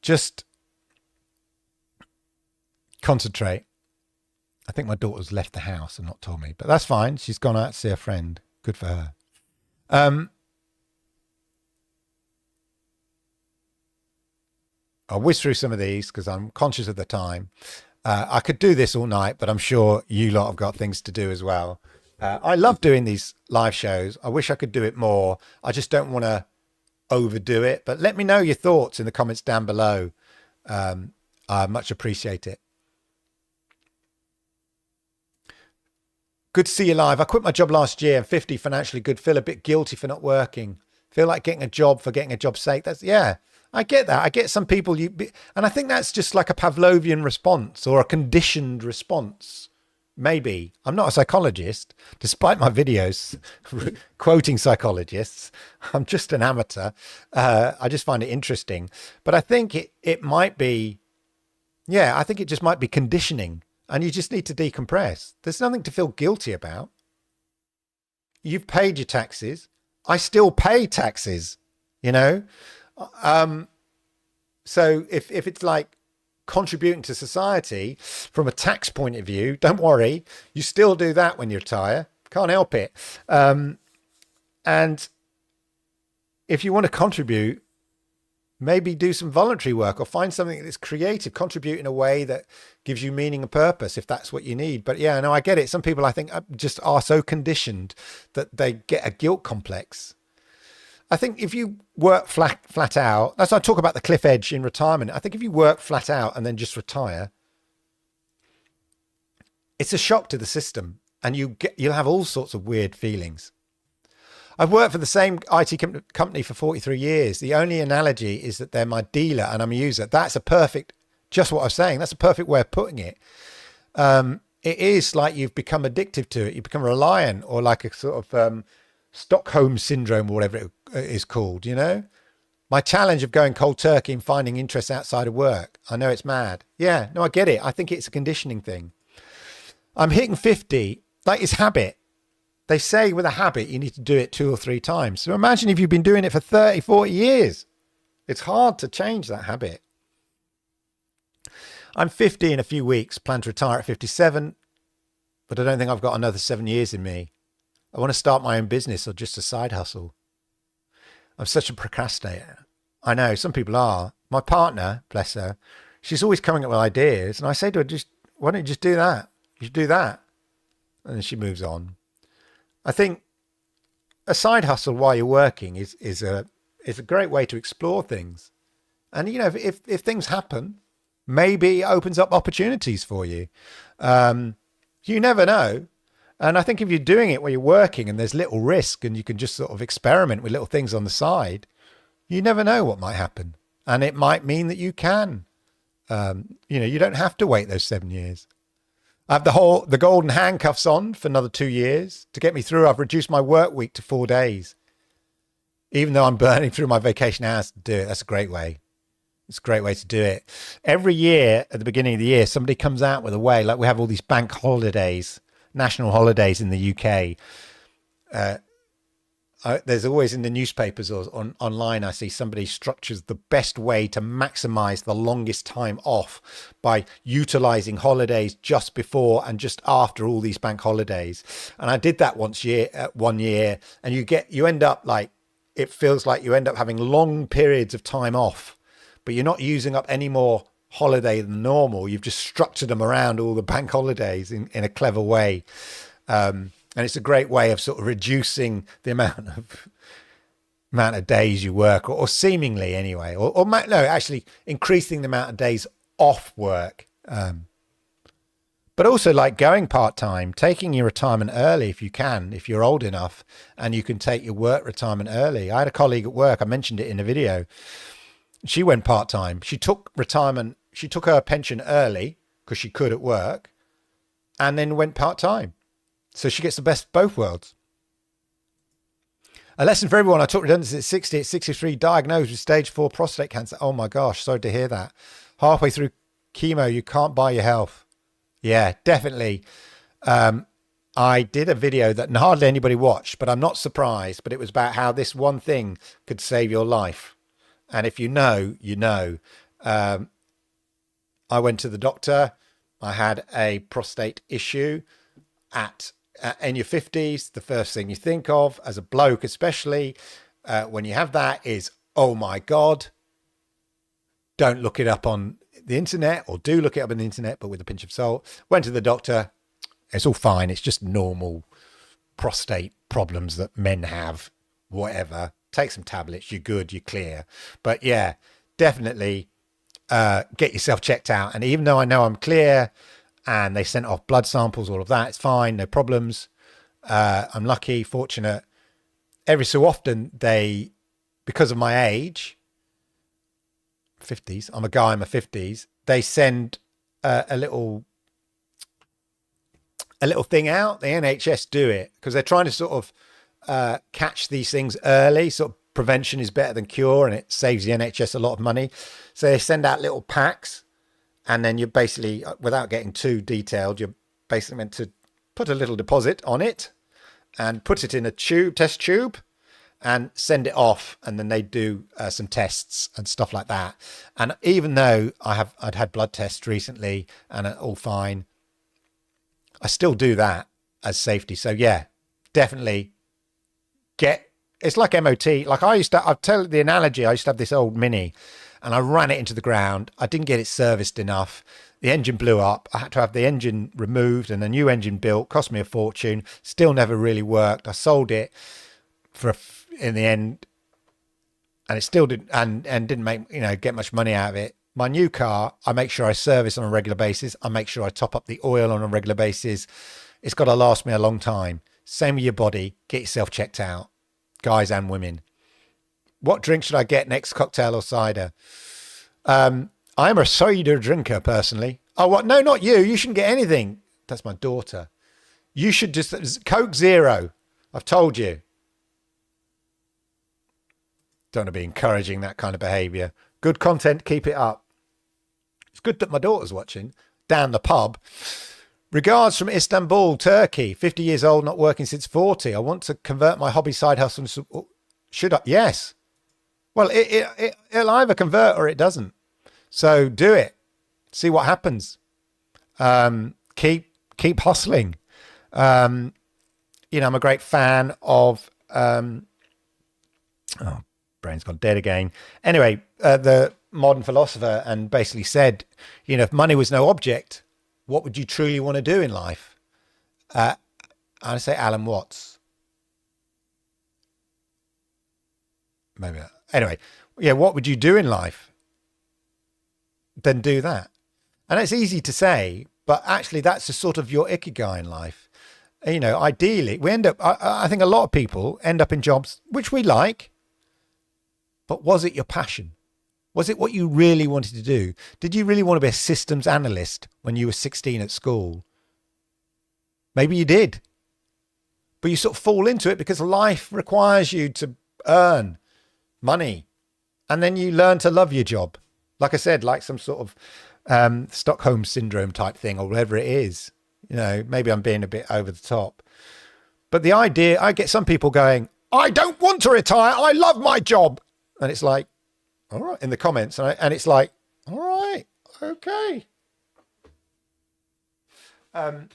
just concentrate. I think my daughter's left the house and not told me, but that's fine. She's gone out to see a friend. Good for her. I'll whiz through some of these because I'm conscious of the time. I could do this all night, but I'm sure you lot have got things to do as well. I love doing these live shows. I wish I could do it more. I just don't want to overdo it, but let me know your thoughts in the comments down below. I much appreciate it. Good to see you live. I quit my job last year. I'm 50, financially good. Feel a bit guilty for not working. Feel like getting a job for getting a job's sake. That's, yeah, I get that. I get some people, and I think that's just like a Pavlovian response or a conditioned response. Maybe. I'm not a psychologist, despite my videos quoting psychologists. I'm just an amateur. I just find it interesting. But I think it might be, yeah, I think it just might be conditioning. And you just need to decompress. There's nothing to feel guilty about. You've paid your taxes. I still pay taxes, you know? So if it's like contributing to society from a tax point of view, don't worry. You still do that when you retire. Can't help it. And if you want to contribute, maybe do some voluntary work or find something that's creative, contribute in a way that gives you meaning and purpose if that's what you need. But yeah, no, I get it. Some people I think just are so conditioned that they get a guilt complex. I think if you work flat out, that's why I talk about the cliff edge in retirement. I think if you work flat out and then just retire, it's a shock to the system and you'll have all sorts of weird feelings. I've worked for the same IT company for 43 years. The only analogy is that they're my dealer and I'm a user. That's a perfect, just what I was saying. That's a perfect way of putting it. It is like you've become addicted to it. You become reliant, or like a sort of Stockholm syndrome or whatever it is called, you know? My challenge of going cold turkey and finding interest outside of work. I know it's mad. Yeah, no, I get it. I think it's a conditioning thing. I'm hitting 50, like it's habit. They say with a habit, you need to do it 2 or 3 times. So imagine if you've been doing it for 30, 40 years. It's hard to change that habit. I'm 50 in a few weeks, plan to retire at 57, but I don't think I've got another 7 years in me. I want to start my own business or just a side hustle. I'm such a procrastinator. I know, some people are. My partner, bless her, she's always coming up with ideas. And I say to her, why don't you just do that? You should do that. And then she moves on. I think a side hustle while you're working is a great way to explore things. And, you know, if things happen, maybe it opens up opportunities for you. You never know. And I think if you're doing it while you're working and there's little risk and you can just sort of experiment with little things on the side, you never know what might happen. And it might mean that you can You don't have to wait those 7 years. I have the golden handcuffs on for another 2 years to get me through. I've reduced my work week to 4 days, even though I'm burning through my vacation hours to do it. That's a great way. It's a great way to do it. Every year at the beginning of the year, somebody comes out with a way, like we have all these bank holidays, national holidays in the UK. There's always in the newspapers or online, I see somebody structures the best way to maximize the longest time off by utilizing holidays just before and just after all these bank holidays. And I did that one year, and you end up like, it feels like you end up having long periods of time off, but you're not using up any more holiday than normal. You've just structured them around all the bank holidays in a clever way. And it's a great way of sort of reducing the amount of days you work, or seemingly anyway, actually increasing the amount of days off work. But also like going part-time, taking your retirement early if you can, if you're old enough and you can take your work retirement early. I had a colleague at work, I mentioned it in a video. She went part-time. She took her pension early because she could at work, and then went part-time. So she gets the best of both worlds. A lesson for everyone. I took redundancy at 60, at 63, diagnosed with stage 4 prostate cancer. Oh my gosh, sorry to hear that. Halfway through chemo, you can't buy your health. Yeah, definitely. I did a video that hardly anybody watched, but I'm not surprised. But it was about how this one thing could save your life. And if you know, you know. I went to the doctor. I had a prostate issue in your 50s. The first thing you think of as a bloke, especially when you have that, is, oh my God, don't look it up on the internet, or do look it up on the internet, but with a pinch of salt. Went to the doctor. It's all fine. It's just normal prostate problems that men have, whatever. Take some tablets. You're good. You're clear. But yeah, definitely get yourself checked out. And even though I know I'm clear, and they sent off blood samples, all of that, it's fine, no problems. I'm lucky, fortunate. Every so often because of my age, 50s, I'm a guy in my 50s, they send a little thing out. The NHS do it because they're trying to sort of catch these things early. Sort of prevention is better than cure, and it saves the NHS a lot of money. So they send out little packs. And then you're basically, without getting too detailed, you're basically meant to put a little deposit on it and put it in a test tube, and send it off. And then they do some tests and stuff like that. And even though I'd had blood tests recently and all fine, I still do that as safety. So yeah, definitely it's like MOT. Like I'll tell the analogy, I used to have this old Mini, and I ran it into the ground. I didn't get it serviced enough. The engine blew up. I had to have the engine removed and a new engine built. Cost me a fortune. Still never really worked. I sold it in the end, and it still didn't and didn't make get much money out of it. My new car, I make sure I service on a regular basis. I make sure I top up the oil on a regular basis. It's got to last me a long time. Same with your body. Get yourself checked out, guys and women. What drink should I get next, cocktail or cider? I'm a cider drinker, personally. Oh, what? No, not you. You shouldn't get anything. That's my daughter. You should just... Coke Zero. I've told you. Don't want to be encouraging that kind of behaviour. Good content. Keep it up. It's good that my daughter's watching. Down the pub. Regards from Istanbul, Turkey. 50 years old, not working since 40. I want to convert my hobby side hustle. Should I? Yes. Well, it'll either convert or it doesn't. So do it. See what happens. Keep hustling. I'm a great fan of... brain's gone dead again. Anyway, the modern philosopher, and basically said, if money was no object, what would you truly want to do in life? I'd say Alan Watts. Maybe. Anyway, yeah, what would you do in life? Then do that. And it's easy to say, but actually that's just sort of your Ikigai in life. Ideally, we end up, I think a lot of people end up in jobs which we like, but was it your passion? Was it what you really wanted to do? Did you really want to be a systems analyst when you were 16 at school? Maybe you did. But you sort of fall into it because life requires you to earn money. And then you learn to love your job. Like I said, like some sort of Stockholm syndrome type thing or whatever it is. You know, maybe I'm being a bit over the top. But the idea, I get some people going, I don't want to retire. I love my job. And it's like, all right, in the comments. And it's like, all right, okay. And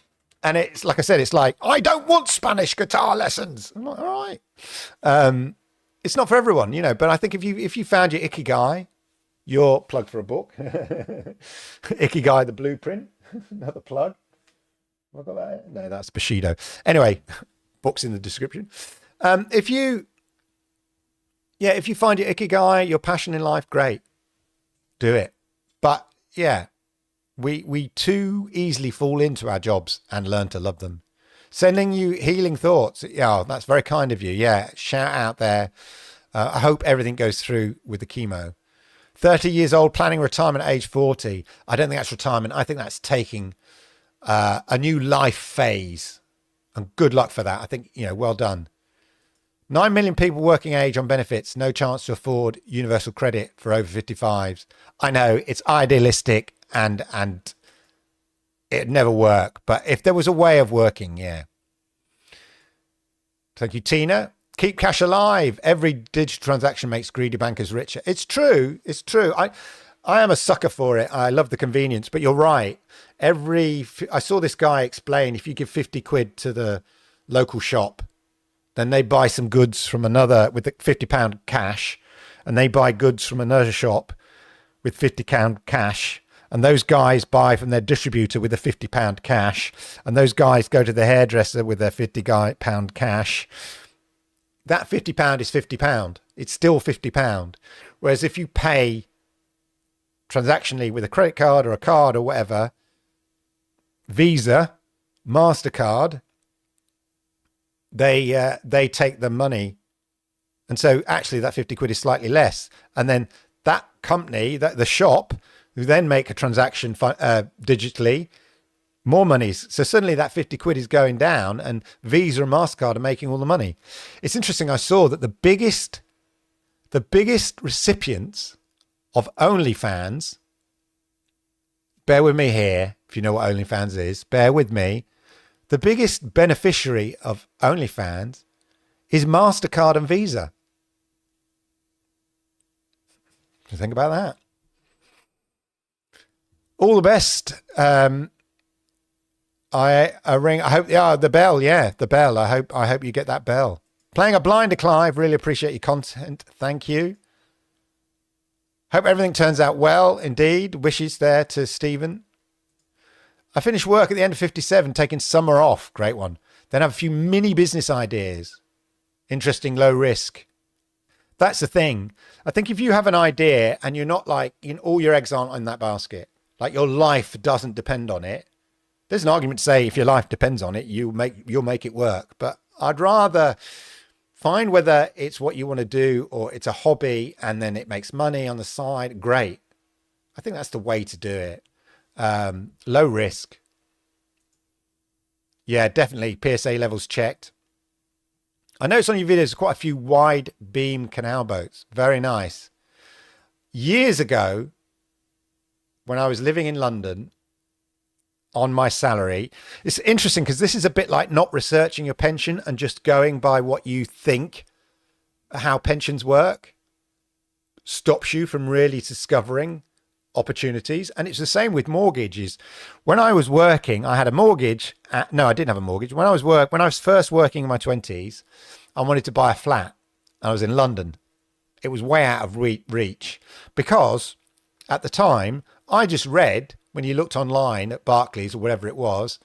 it's like I said, it's like, I don't want Spanish guitar lessons. I'm like, all right. It's not for everyone, you know, but I think if you found your Ikigai, you're plugged for a book. Ikigai, the blueprint, another plug. Have I got that? No, that's Bushido. Anyway, book's in the description. If you find your Ikigai, your passion in life, great. Do it. But yeah, we too easily fall into our jobs and learn to love them. Sending you healing thoughts. Yeah, that's very kind of you. Yeah, shout out there. I hope everything goes through with the chemo. 30 years old, planning retirement at age 40. I don't think that's retirement. I think that's taking a new life phase. And good luck for that. I think, you know, well done. 9 million people working age on benefits. No chance to afford universal credit for over 55s. I know it's idealistic and it'd never work. But if there was a way of working, yeah. Thank you, Tina. Keep cash alive. Every digital transaction makes greedy bankers richer. It's true. It's true. I am a sucker for it. I love the convenience, but you're right. I saw this guy explain, if you give 50 quid to the local shop, then they buy some goods from another with the £50 cash, and they buy goods from another shop with £50 cash. And those guys buy from their distributor with a £50 cash. And those guys go to the hairdresser with their £50 cash. That £50 is £50. It's still £50. Whereas if you pay transactionally with a credit card or a card or whatever, Visa, MasterCard, they take the money. And so actually that 50 quid is slightly less. And then that company, the shop, who then make a transaction digitally, more money. So suddenly that 50 quid is going down and Visa and MasterCard are making all the money. It's interesting. I saw that the biggest recipients of OnlyFans, bear with me here, if you know what OnlyFans is, bear with me. The biggest beneficiary of OnlyFans is MasterCard and Visa. Think about that. All the best. I ring. I hope. Yeah, the bell. Yeah, the bell. I hope you get that bell. Playing a blinder, Clive. Really appreciate your content. Thank you. Hope everything turns out well. Indeed. Wishes there to Stephen. I finished work at the end of 57, taking summer off. Great one. Then have a few mini business ideas. Interesting, low risk. That's the thing. I think if you have an idea and you're not like, all your eggs aren't in that basket, like your life doesn't depend on it. There's an argument to say if your life depends on it, you'll make it work. But I'd rather find whether it's what you want to do or it's a hobby and then it makes money on the side. Great. I think that's the way to do it. Low risk. Yeah, definitely. PSA levels checked. I noticed on your videos quite a few wide beam canal boats. Very nice. Years ago, when I was living in London on my salary, it's interesting because this is a bit like not researching your pension and just going by what you think how pensions work. Stops you from really discovering opportunities. And it's the same with mortgages. When I was working, I had a mortgage. No, I didn't have a mortgage. When I was first working in my 20s, I wanted to buy a flat. I was in London. It was way out of reach because at the time I just read, when you looked online at Barclays or whatever it was,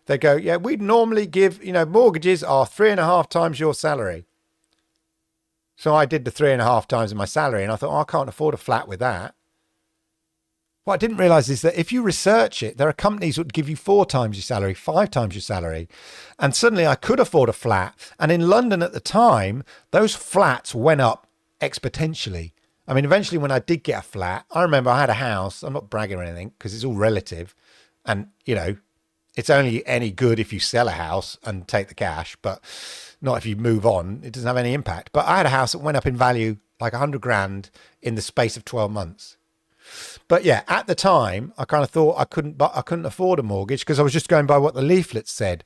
they go, yeah, we'd normally give, mortgages are 3.5 times your salary. So I did the 3.5 times of my salary and I thought, I can't afford a flat with that. What I didn't realize is that if you research it, there are companies that would give you 4 times your salary, 5 times your salary. And suddenly I could afford a flat. And in London at the time, those flats went up exponentially. I mean, eventually when I did get a flat, I remember I had a house. I'm not bragging or anything because it's all relative. And, it's only any good if you sell a house and take the cash, but not if you move on. It doesn't have any impact. But I had a house that went up in value like 100 grand in the space of 12 months. But yeah, at the time, I kind of thought I couldn't afford a mortgage because I was just going by what the leaflets said.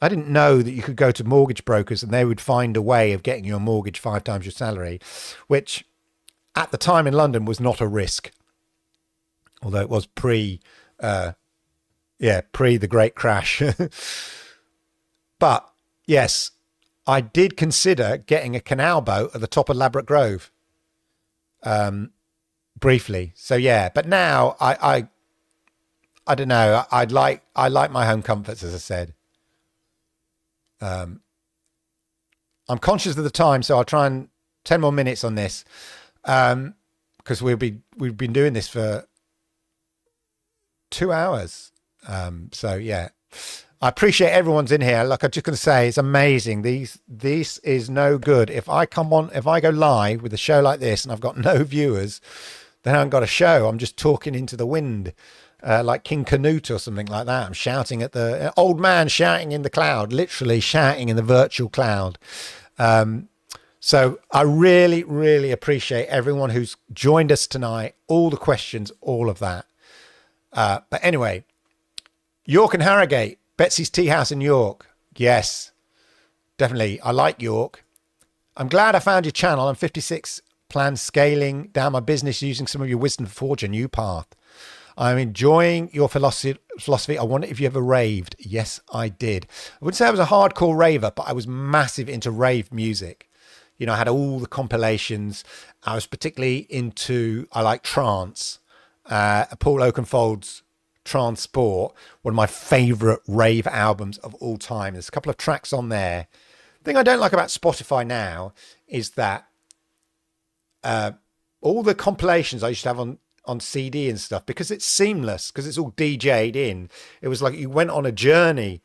I didn't know that you could go to mortgage brokers and they would find a way of getting you a mortgage 5 times your salary, which at the time in London was not a risk. Although it was pre the great crash. But yes, I did consider getting a canal boat at the top of Ladbroke Grove. Briefly. So yeah, but now I don't know. I like my home comforts, as I said. I'm conscious of the time, so I'll try and 10 more minutes on this. Because we've been doing this for 2 hours. So yeah, I appreciate everyone's in here. Like I'm just going to say, it's amazing. This is no good. If I go live with a show like this and I've got no viewers, then I haven't got a show. I'm just talking into the wind, like King Canute or something like that. I'm shouting at the old man, shouting in the cloud, literally shouting in the virtual cloud. So I really, really appreciate everyone who's joined us tonight, all the questions, all of that. But anyway, York and Harrogate, Betsy's Tea House in York. Yes, definitely. I like York. I'm glad I found your channel. I'm 56, plan scaling down my business using some of your wisdom to forge a new path. I'm enjoying your philosophy. I wonder if you ever raved. Yes, I did. I wouldn't say I was a hardcore raver, but I was massive into rave music. I had all the compilations. I was particularly I like trance. Paul Oakenfold's Transport, one of my favorite rave albums of all time. There's a couple of tracks on there. The thing I don't like about Spotify now is that all the compilations I used to have on CD and stuff, because it's seamless, because it's all DJ'd in. It was like you went on a journey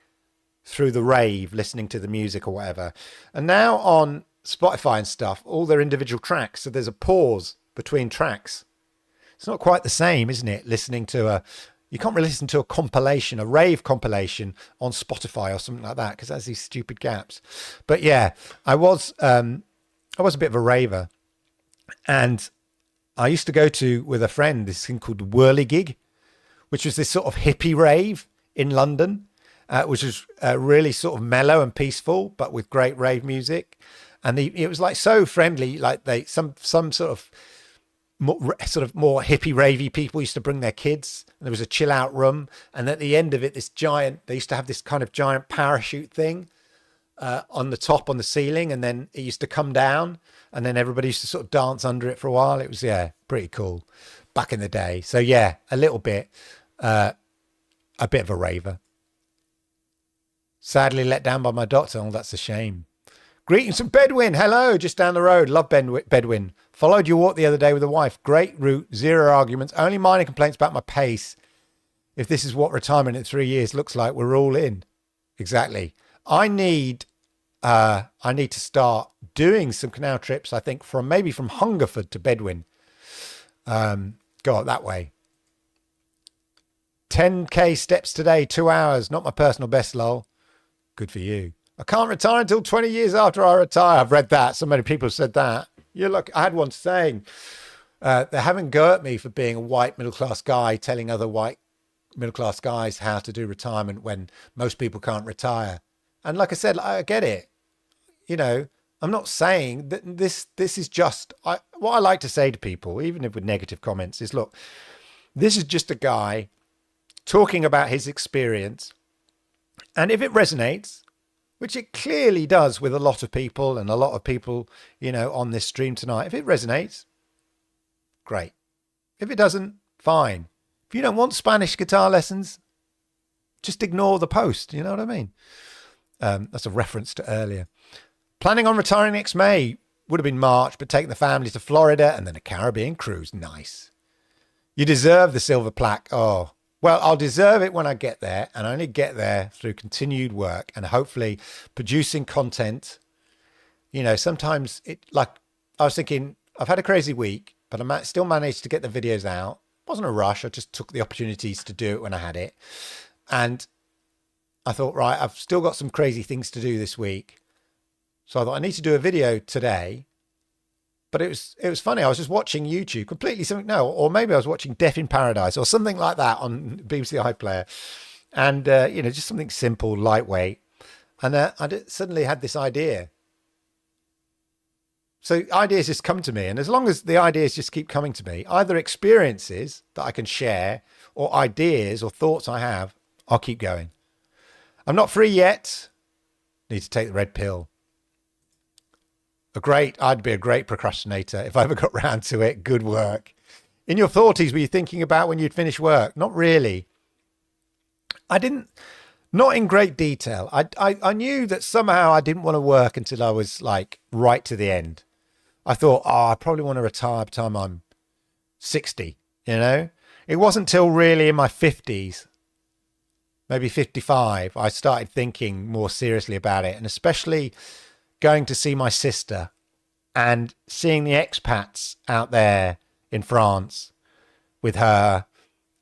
through the rave, listening to the music or whatever. And now on Spotify and stuff, all their individual tracks. So there's a pause between tracks. It's not quite the same, isn't it? You can't really listen to a compilation, a rave compilation on Spotify or something like that, because it has these stupid gaps. But yeah, I was a bit of a raver, and I used to go to, with a friend, this thing called Whirligig, which was this sort of hippie rave in London, which was really sort of mellow and peaceful, but with great rave music. And it was like so friendly, like some sort of more hippie ravey people used to bring their kids, and there was a chill out room, and at the end of it, they used to have this kind of giant parachute thing on the top, on the ceiling, and then it used to come down, and then everybody used to sort of dance under it for a while. It was pretty cool back in the day. So yeah, a bit of a raver. Sadly let down by my doctor. Oh, that's a shame. Greetings from Bedwin. Hello, just down the road. Love Bedwin. Followed your walk the other day with a wife. Great route, zero arguments, only minor complaints about my pace. If this is what retirement in 3 years looks like, we're all in. Exactly. I need to start doing some canal trips, I think, maybe from Hungerford to Bedwin. Go up that way. 10k steps today, 2 hours. Not my personal best, lol. Good for you. I can't retire until 20 years after I retire. I've read that. So many people said that. I had one saying, they're having a go at me for being a white middle-class guy, telling other white middle-class guys how to do retirement when most people can't retire. And like I said, I get it. I'm not saying that this is just, what I like to say to people, even if with negative comments, is look, this is just a guy talking about his experience. And if it resonates, which it clearly does with a lot of people and a lot of people, on this stream tonight. If it resonates, great. If it doesn't, fine. If you don't want Spanish guitar lessons, just ignore the post. You know what I mean? That's a reference to earlier. Planning on retiring next May. Would have been March, but taking the family to Florida and then a Caribbean cruise. Nice. You deserve the silver plaque. Oh, well, I'll deserve it when I get there, and I only get there through continued work and hopefully producing content. Sometimes I was thinking, I've had a crazy week. but I still managed to get the videos out. It wasn't a rush. I just took the opportunities to do it when I had it. And I thought, right, I've still got some crazy things to do this week. So I thought I need to do a video today. But it was funny. I was just watching YouTube, completely something. No, or maybe I was watching Death in Paradise or something like that on BBC iPlayer, and just something simple, lightweight. And suddenly had this idea. So ideas just come to me, and as long as the ideas just keep coming to me, either experiences that I can share or ideas or thoughts I have, I'll keep going. I'm not free yet. Need to take the red pill. I'd be a great procrastinator if I ever got round to it. Good work. In your 40s, were you thinking about when you'd finish work? Not really. Not in great detail. I knew that somehow I didn't want to work until I was like right to the end. I thought, I probably want to retire by the time I'm 60, It wasn't till really in my 50s, maybe 55, I started thinking more seriously about it, and especially going to see my sister and seeing the expats out there in France with her,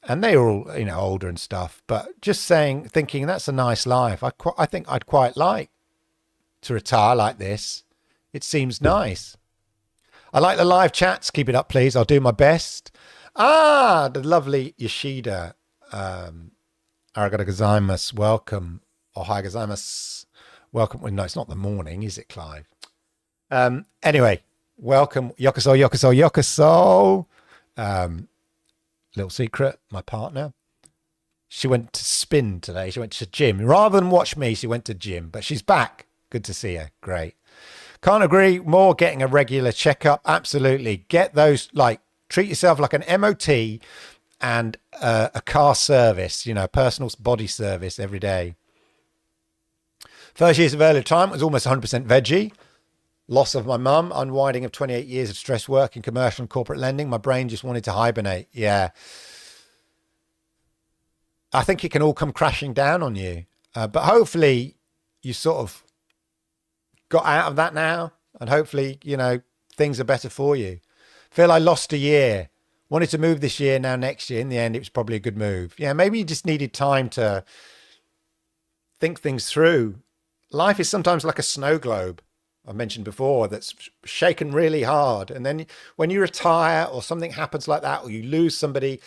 and they were all, older and stuff, but just thinking that's a nice life. I think I'd quite like to retire like this. It seems nice. I like the live chats. Keep it up, please. I'll do my best. The lovely Yoshida. Arigato gozaimasu. Welcome. Ohayou gozaimasu. Welcome. Well, no, it's not the morning, is it, Clive? Anyway, welcome. Yokoso, yokoso, yokoso. Little secret, my partner, she went to spin today. She went to gym. Rather than watch me, she went to gym, but she's back. Good to see her. Great. Can't agree more. Getting a regular checkup. Absolutely. Get those, treat yourself like an MOT and a car service, personal body service every day. First years of early retirement was almost 100% veggie. Loss of my mum, unwinding of 28 years of stress work in commercial and corporate lending. My brain just wanted to hibernate. Yeah. I think it can all come crashing down on you. But hopefully you sort of got out of that now. And hopefully, things are better for you. Feel I lost a year. Wanted to move this year, now next year. In the end, it was probably a good move. Yeah, maybe you just needed time to think things through. Life is sometimes like a snow globe. I mentioned before, that's shaken really hard. And then when you retire or something happens like that, or you lose somebody,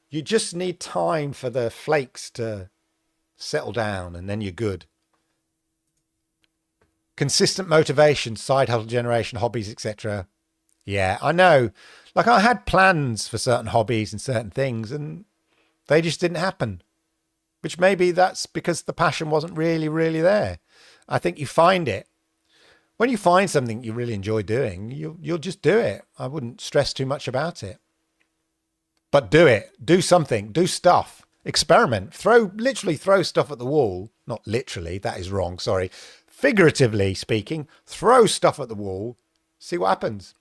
you just need time for the flakes to settle down, and then you're good. Consistent motivation, side hustle generation, hobbies, etc. Yeah, I know. I had plans for certain hobbies and certain things, and they just didn't happen. Which maybe that's because the passion wasn't really, really there. I think you find it. When you find something you really enjoy doing, you'll just do it. I wouldn't stress too much about it. But do it. Do something. Do stuff. Experiment. Literally throw stuff at the wall. Not literally, that is wrong, sorry. Figuratively speaking, throw stuff at the wall. See what happens.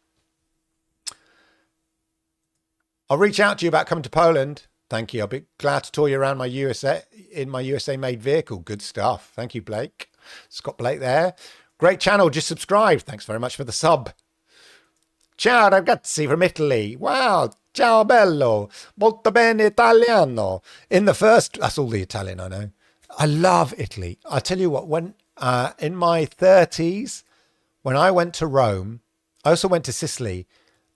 I'll reach out to you about coming to Poland. Thank you. I'll be glad to tour you around my USA made vehicle. Good stuff. Thank you, Blake. Scott Blake there. Great channel, just subscribe. Thanks very much for the sub. Ciao ragazzi from Italy. Wow, ciao bello. Molto bene italiano. That's all the Italian I know. I love Italy. I tell you what, when in my 30s, when I went to Rome, I also went to Sicily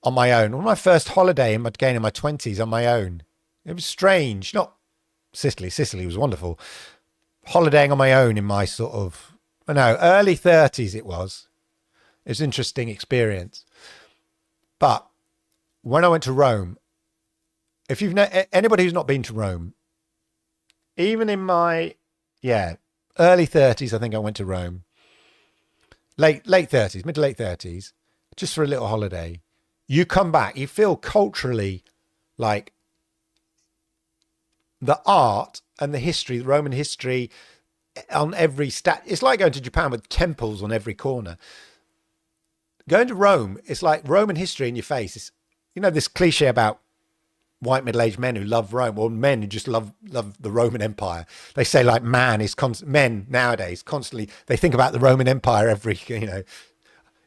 on my own. On my first holiday in my 20s on my own. It was strange. Not Sicily. Sicily was wonderful. Holidaying on my own in my early 30s it was. It was an interesting experience. But when I went to Rome, if anybody who's not been to Rome, even in my, early 30s, I think I went to Rome. Late 30s, mid to late 30s, just for a little holiday. You come back, you feel culturally like the art and the history, the Roman history, on every it's like going to Japan with temples on every corner. Going to Rome, it's like Roman history in your face. It's, this cliche about white middle-aged men who love Rome, or men who just love the Roman Empire. They say men nowadays constantly, they think about the Roman Empire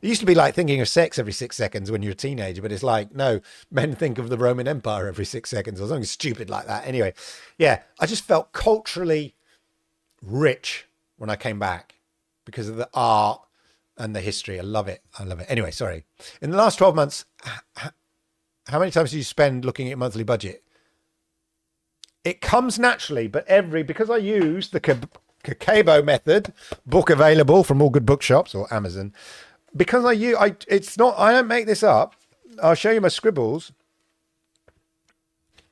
It used to be like thinking of sex every 6 seconds when you're a teenager, but it's like, no, men think of the Roman Empire every 6 seconds or something stupid like that. Anyway, yeah, I just felt culturally rich when I came back because of the art and the history. I love it. I love it. Anyway, sorry. In the last 12 months, how many times do you spend looking at your monthly budget? It comes naturally, but because I use the Kakeibo method, book available from all good bookshops or Amazon, because I don't make this up. I'll show you my scribbles.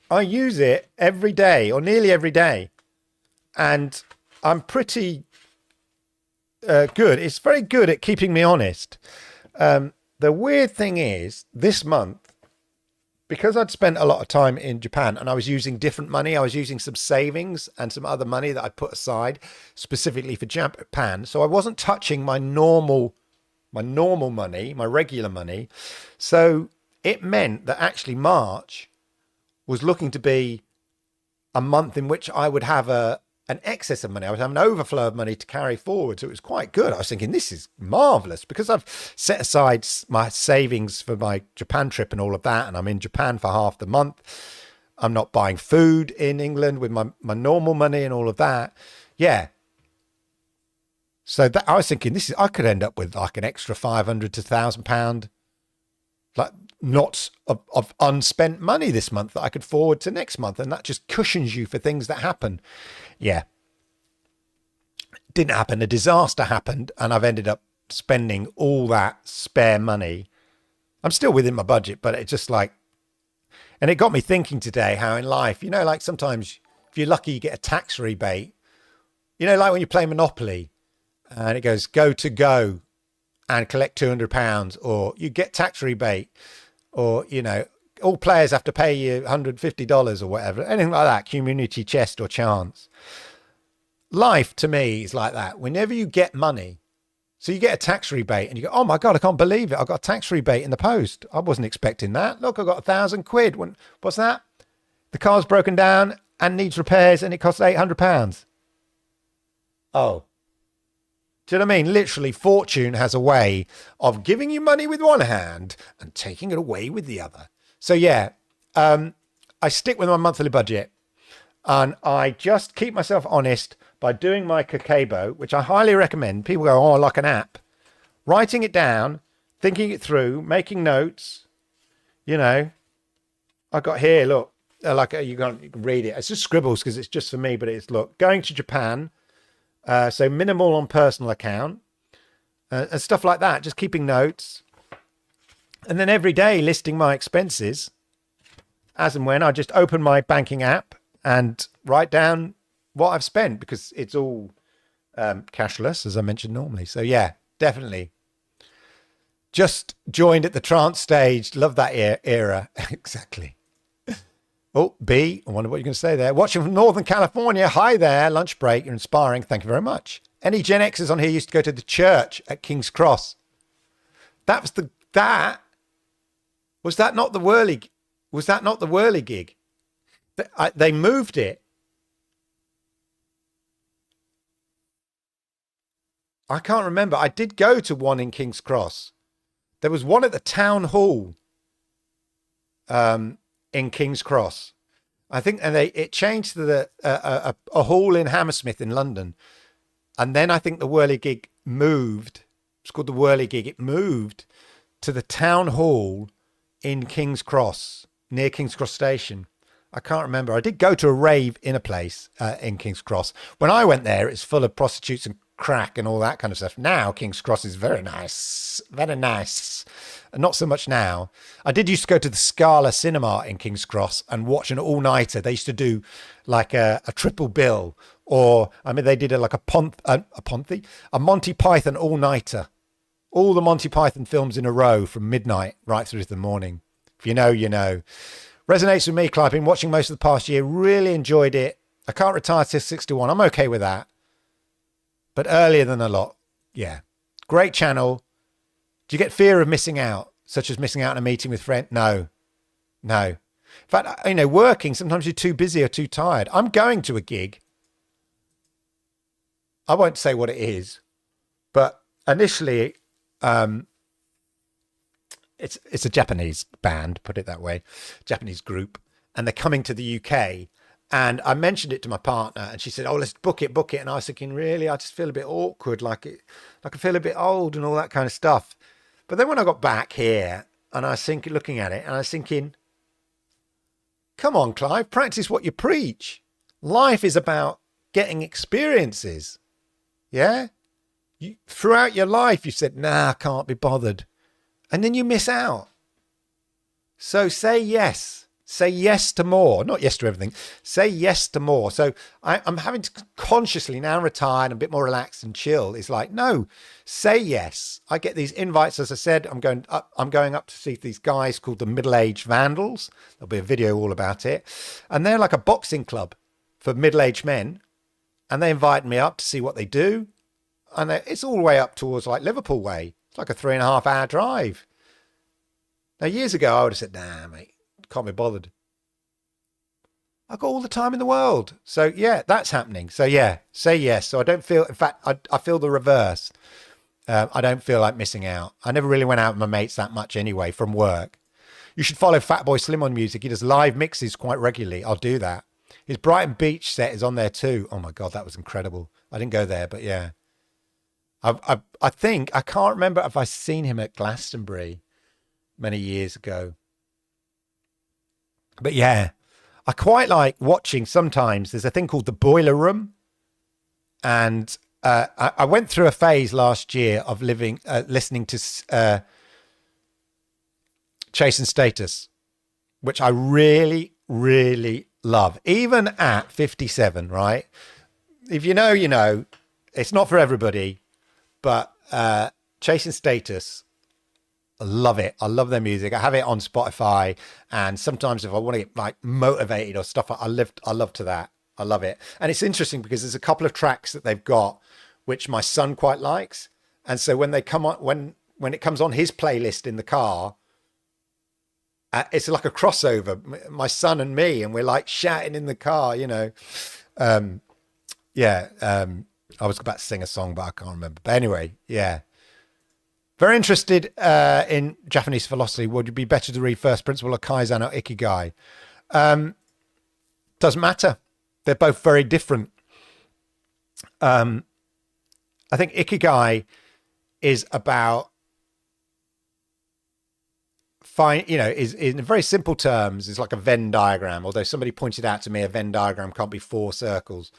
I use it every day or nearly every day. And I'm pretty good. It's very good at keeping me honest. The weird thing is this month, because I'd spent a lot of time in Japan and I was using different money, I was using some savings and some other money that I put aside specifically for Japan. So I wasn't touching my normal money, my regular money. So it meant that actually March was looking to be a month in which I would have an excess of money. I would have an overflow of money to carry forward. So it was quite good. I was thinking, this is marvelous because I've set aside my savings for my Japan trip and all of that. And I'm in Japan for half the month. I'm not buying food in England with my normal money and all of that. Yeah. So that I was thinking, I could end up with like an extra £500 to £1,000, like not of unspent money this month that I could forward to next month. And that just cushions you for things that happen. Yeah. Didn't happen. A disaster happened and I've ended up spending all that spare money. I'm still within my budget, but it's just like, and it got me thinking today how in life, like sometimes if you're lucky, you get a tax rebate, like when you play Monopoly and it goes go and collect £200, or you get tax rebate, or, all players have to pay you $150 or whatever, anything like that, community chest or chance. Life to me is like that. Whenever you get money, so you get a tax rebate and you go, oh my God, I can't believe it. I got a tax rebate in the post. I wasn't expecting that. Look, I got £1,000. What's that? The car's broken down and needs repairs and it costs £800. Oh. Do you know what I mean? Literally, fortune has a way of giving you money with one hand and taking it away with the other. So yeah, I stick with my monthly budget and I just keep myself honest by doing my Kakeibo, which I highly recommend. People go, oh, like an app. Writing it down, thinking it through, making notes. I got here, look, you can read it. It's just scribbles because it's just for me, but it's, look, going to Japan. So minimal on personal account and stuff like that. Just keeping notes. And then every day listing my expenses as and when. I just open my banking app and write down what I've spent because it's all cashless, as I mentioned normally. So yeah, definitely. Just joined at the trance stage. Love that era. Exactly. Oh, B, I wonder what you're going to say there. Watching from Northern California. Hi there. Lunch break. You're inspiring. Thank you very much. Any Gen Xers on here used to go to the church at King's Cross. Was that not the Whirly? Was that not the Whirly gig? They moved it. I can't remember. I did go to one in King's Cross. There was one at the town hall in King's Cross. I think, and it changed to a hall in Hammersmith in London. And then I think the Whirly gig moved. It's called the Whirly gig. It moved to the town hall in King's Cross, near King's Cross Station. I can't remember. I did go to a rave in a place in King's Cross. When I went there, it's full of prostitutes and crack and all that kind of stuff. Now King's Cross is very nice. Very nice. Not so much now. I did used to go to the Scala Cinema in King's Cross and watch an all-nighter. They used to do like a triple bill, or they did a Monty Python all-nighter. All the Monty Python films in a row from midnight right through to the morning. If you know, you know. Resonates with me, Clive. I've been watching most of the past year. Really enjoyed it. I can't retire till 61. I'm okay with that. But earlier than a lot. Yeah. Great channel. Do you get fear of missing out, such as missing out on a meeting with friends? No. In fact, working, sometimes you're too busy or too tired. I'm going to a gig. I won't say what it is, but initially, it's a Japanese band, put it that way, Japanese group, and they're coming to the UK. And I mentioned it to my partner, and she said, "Oh, let's book it, book it." And I was thinking, really, I just feel a bit awkward, like I feel a bit old and all that kind of stuff. But then when I got back here, and I was thinking, looking at it, and I was thinking, come on, Clive, practice what you preach. Life is about getting experiences. Yeah, throughout your life, you said, "Nah, I can't be bothered," and then you miss out. So say yes. Say yes to more, not yes to everything. Say yes to more. So I'm having to consciously now retire and a bit more relaxed and chill. It's like, no, say yes. I get these invites. As I said, I'm going up to see these guys called the Middle-Aged Vandals. There'll be a video all about it. And they're like a boxing club for middle-aged men. And they invite me up to see what they do. And it's all the way up towards like Liverpool way. It's like a 3.5 hour drive. Now, years ago, I would have said, nah, mate. Can't be bothered. I've got all the time in the world. So yeah, that's happening. So yeah, say yes. So I don't feel, in fact, I feel the reverse. I don't feel like missing out. I never really went out with my mates that much anyway from work. You should follow Fatboy Slim on music. He does live mixes quite regularly. I'll do that. His Brighton Beach set is on there too. Oh my God, that was incredible. I didn't go there, but yeah. I think, I can't remember if I've seen him at Glastonbury many years ago. But yeah, I quite like watching sometimes. There's a thing called the Boiler Room. And I went through a phase last year of listening to Chase and Status, which I really, really love. Even at 57, right? If you know, you know. It's not for everybody. But Chase and Status, I love it. I love their music. I have it on Spotify, and sometimes if I want to get like motivated or stuff, I love to that. I love it. And it's interesting because there's a couple of tracks that they've got which my son quite likes, and so when they come on, when it comes on his playlist in the car, it's like a crossover, my son and me, and we're like shouting in the car, you know. I was about to sing a song, but I can't remember. But anyway, yeah. Very interested in Japanese philosophy. Would it be better to read First Principle or Kaizen or Ikigai? Doesn't matter. They're both very different. I think Ikigai is about is in very simple terms, it's like a Venn diagram. Although somebody pointed out to me a Venn diagram can't be 4 circles.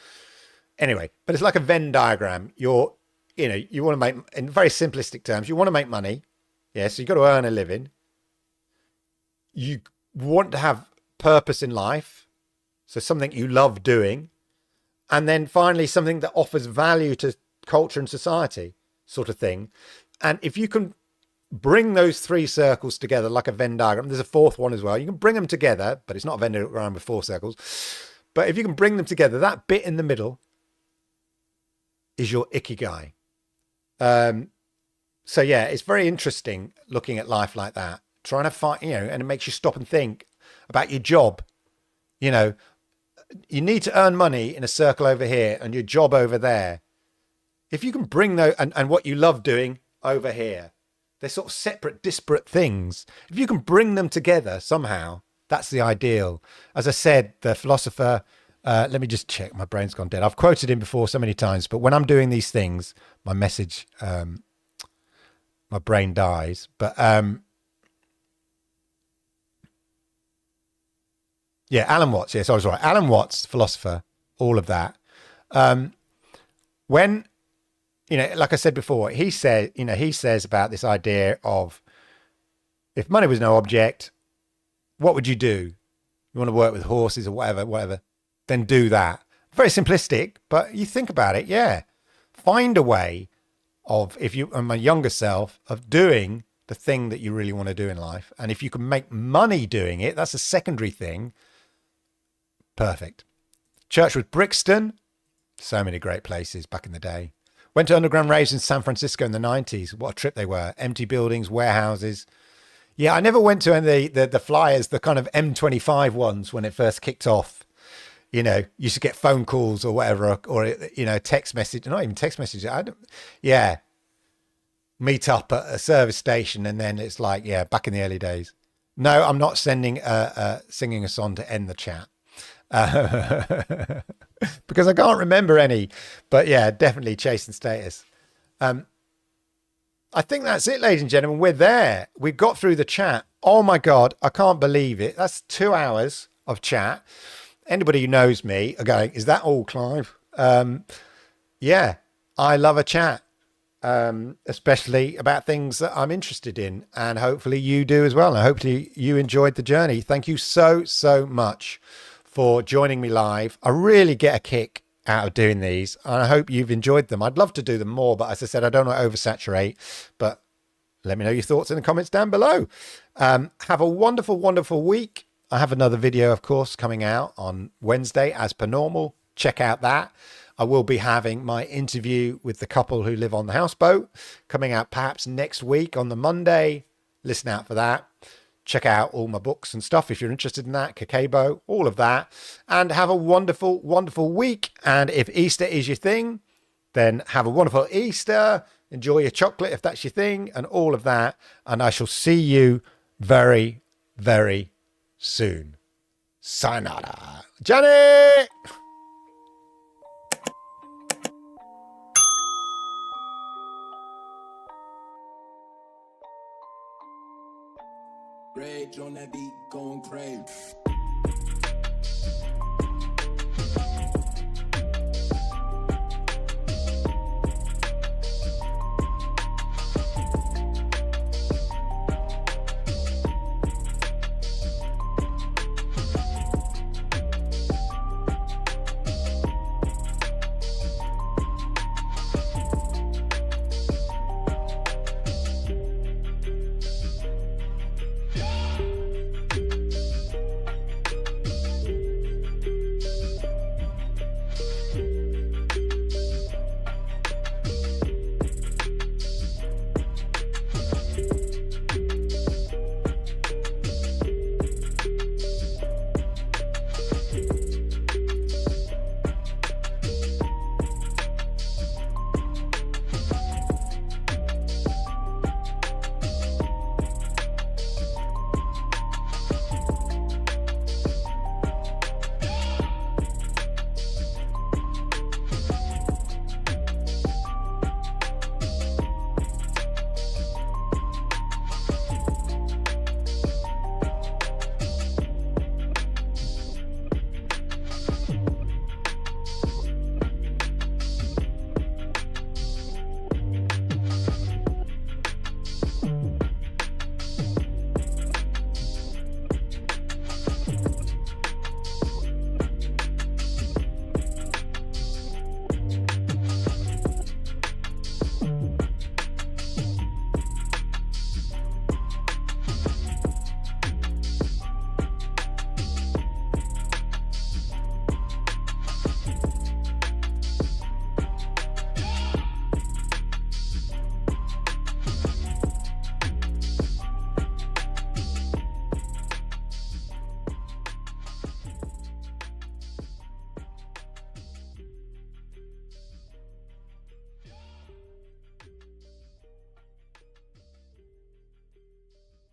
Anyway, but it's like a Venn diagram. You want to make, in very simplistic terms, you want to make money. Yeah, so you've got to earn a living. You want to have purpose in life. So something you love doing. And then finally, something that offers value to culture and society, sort of thing. And if you can bring those 3 circles together like a Venn diagram, there's a 4th one as well. You can bring them together, but it's not a Venn diagram with 4 circles. But if you can bring them together, that bit in the middle is your Ikigai. So yeah, it's very interesting looking at life like that, trying to find, and it makes you stop and think about your job. You need to earn money in a circle over here and your job over there. If you can bring those and what you love doing over here, they're sort of separate, disparate things. If you can bring them together somehow, that's the ideal. As I said, the philosopher, let me just check. My brain's gone dead. I've quoted him before so many times, but when I'm doing these things, my message, my brain dies. But yeah, Alan Watts. Yes, I was right. Alan Watts, philosopher, all of that. When, like I said before, he says about this idea of if money was no object, what would you do? You want to work with horses or whatever. Then do that. Very simplistic, but you think about it, yeah. Find a way of, if you and my younger self, of doing the thing that you really want to do in life. And if you can make money doing it, that's a secondary thing. Perfect. Church with Brixton, so many great places back in the day. Went to underground raves in San Francisco in the 90s. What a trip they were. Empty buildings, warehouses. Yeah, I never went to any of the flyers, the kind of M25 ones when it first kicked off. You used to get phone calls or whatever, or text message, not even text messages. meet up at a service station, and then it's like, yeah, back in the early days. No, I'm not singing a song to end the chat. Because I can't remember any. But yeah, definitely chasing status. I think that's it, ladies and gentlemen. We're there. We've got through the chat. Oh my God, I can't believe it. That's 2 hours of chat. Anybody who knows me are going, is that all, Clive? Yeah, I love a chat, especially about things that I'm interested in. And hopefully you do as well. And hopefully you enjoyed the journey. Thank you so, so much for joining me live. I really get a kick out of doing these, and I hope you've enjoyed them. I'd love to do them more, but as I said, I don't want to oversaturate. But let me know your thoughts in the comments down below. Have a wonderful, wonderful week. I have another video, of course, coming out on Wednesday as per normal. Check out that. I will be having my interview with the couple who live on the houseboat coming out perhaps next week on the Monday. Listen out for that. Check out all my books and stuff if you're interested in that. Kakeibo, all of that. And have a wonderful, wonderful week. And if Easter is your thing, then have a wonderful Easter. Enjoy your chocolate if that's your thing, and all of that. And I shall see you very, very soon. Sayonara. Johnny! Rage on that beat, going crazy.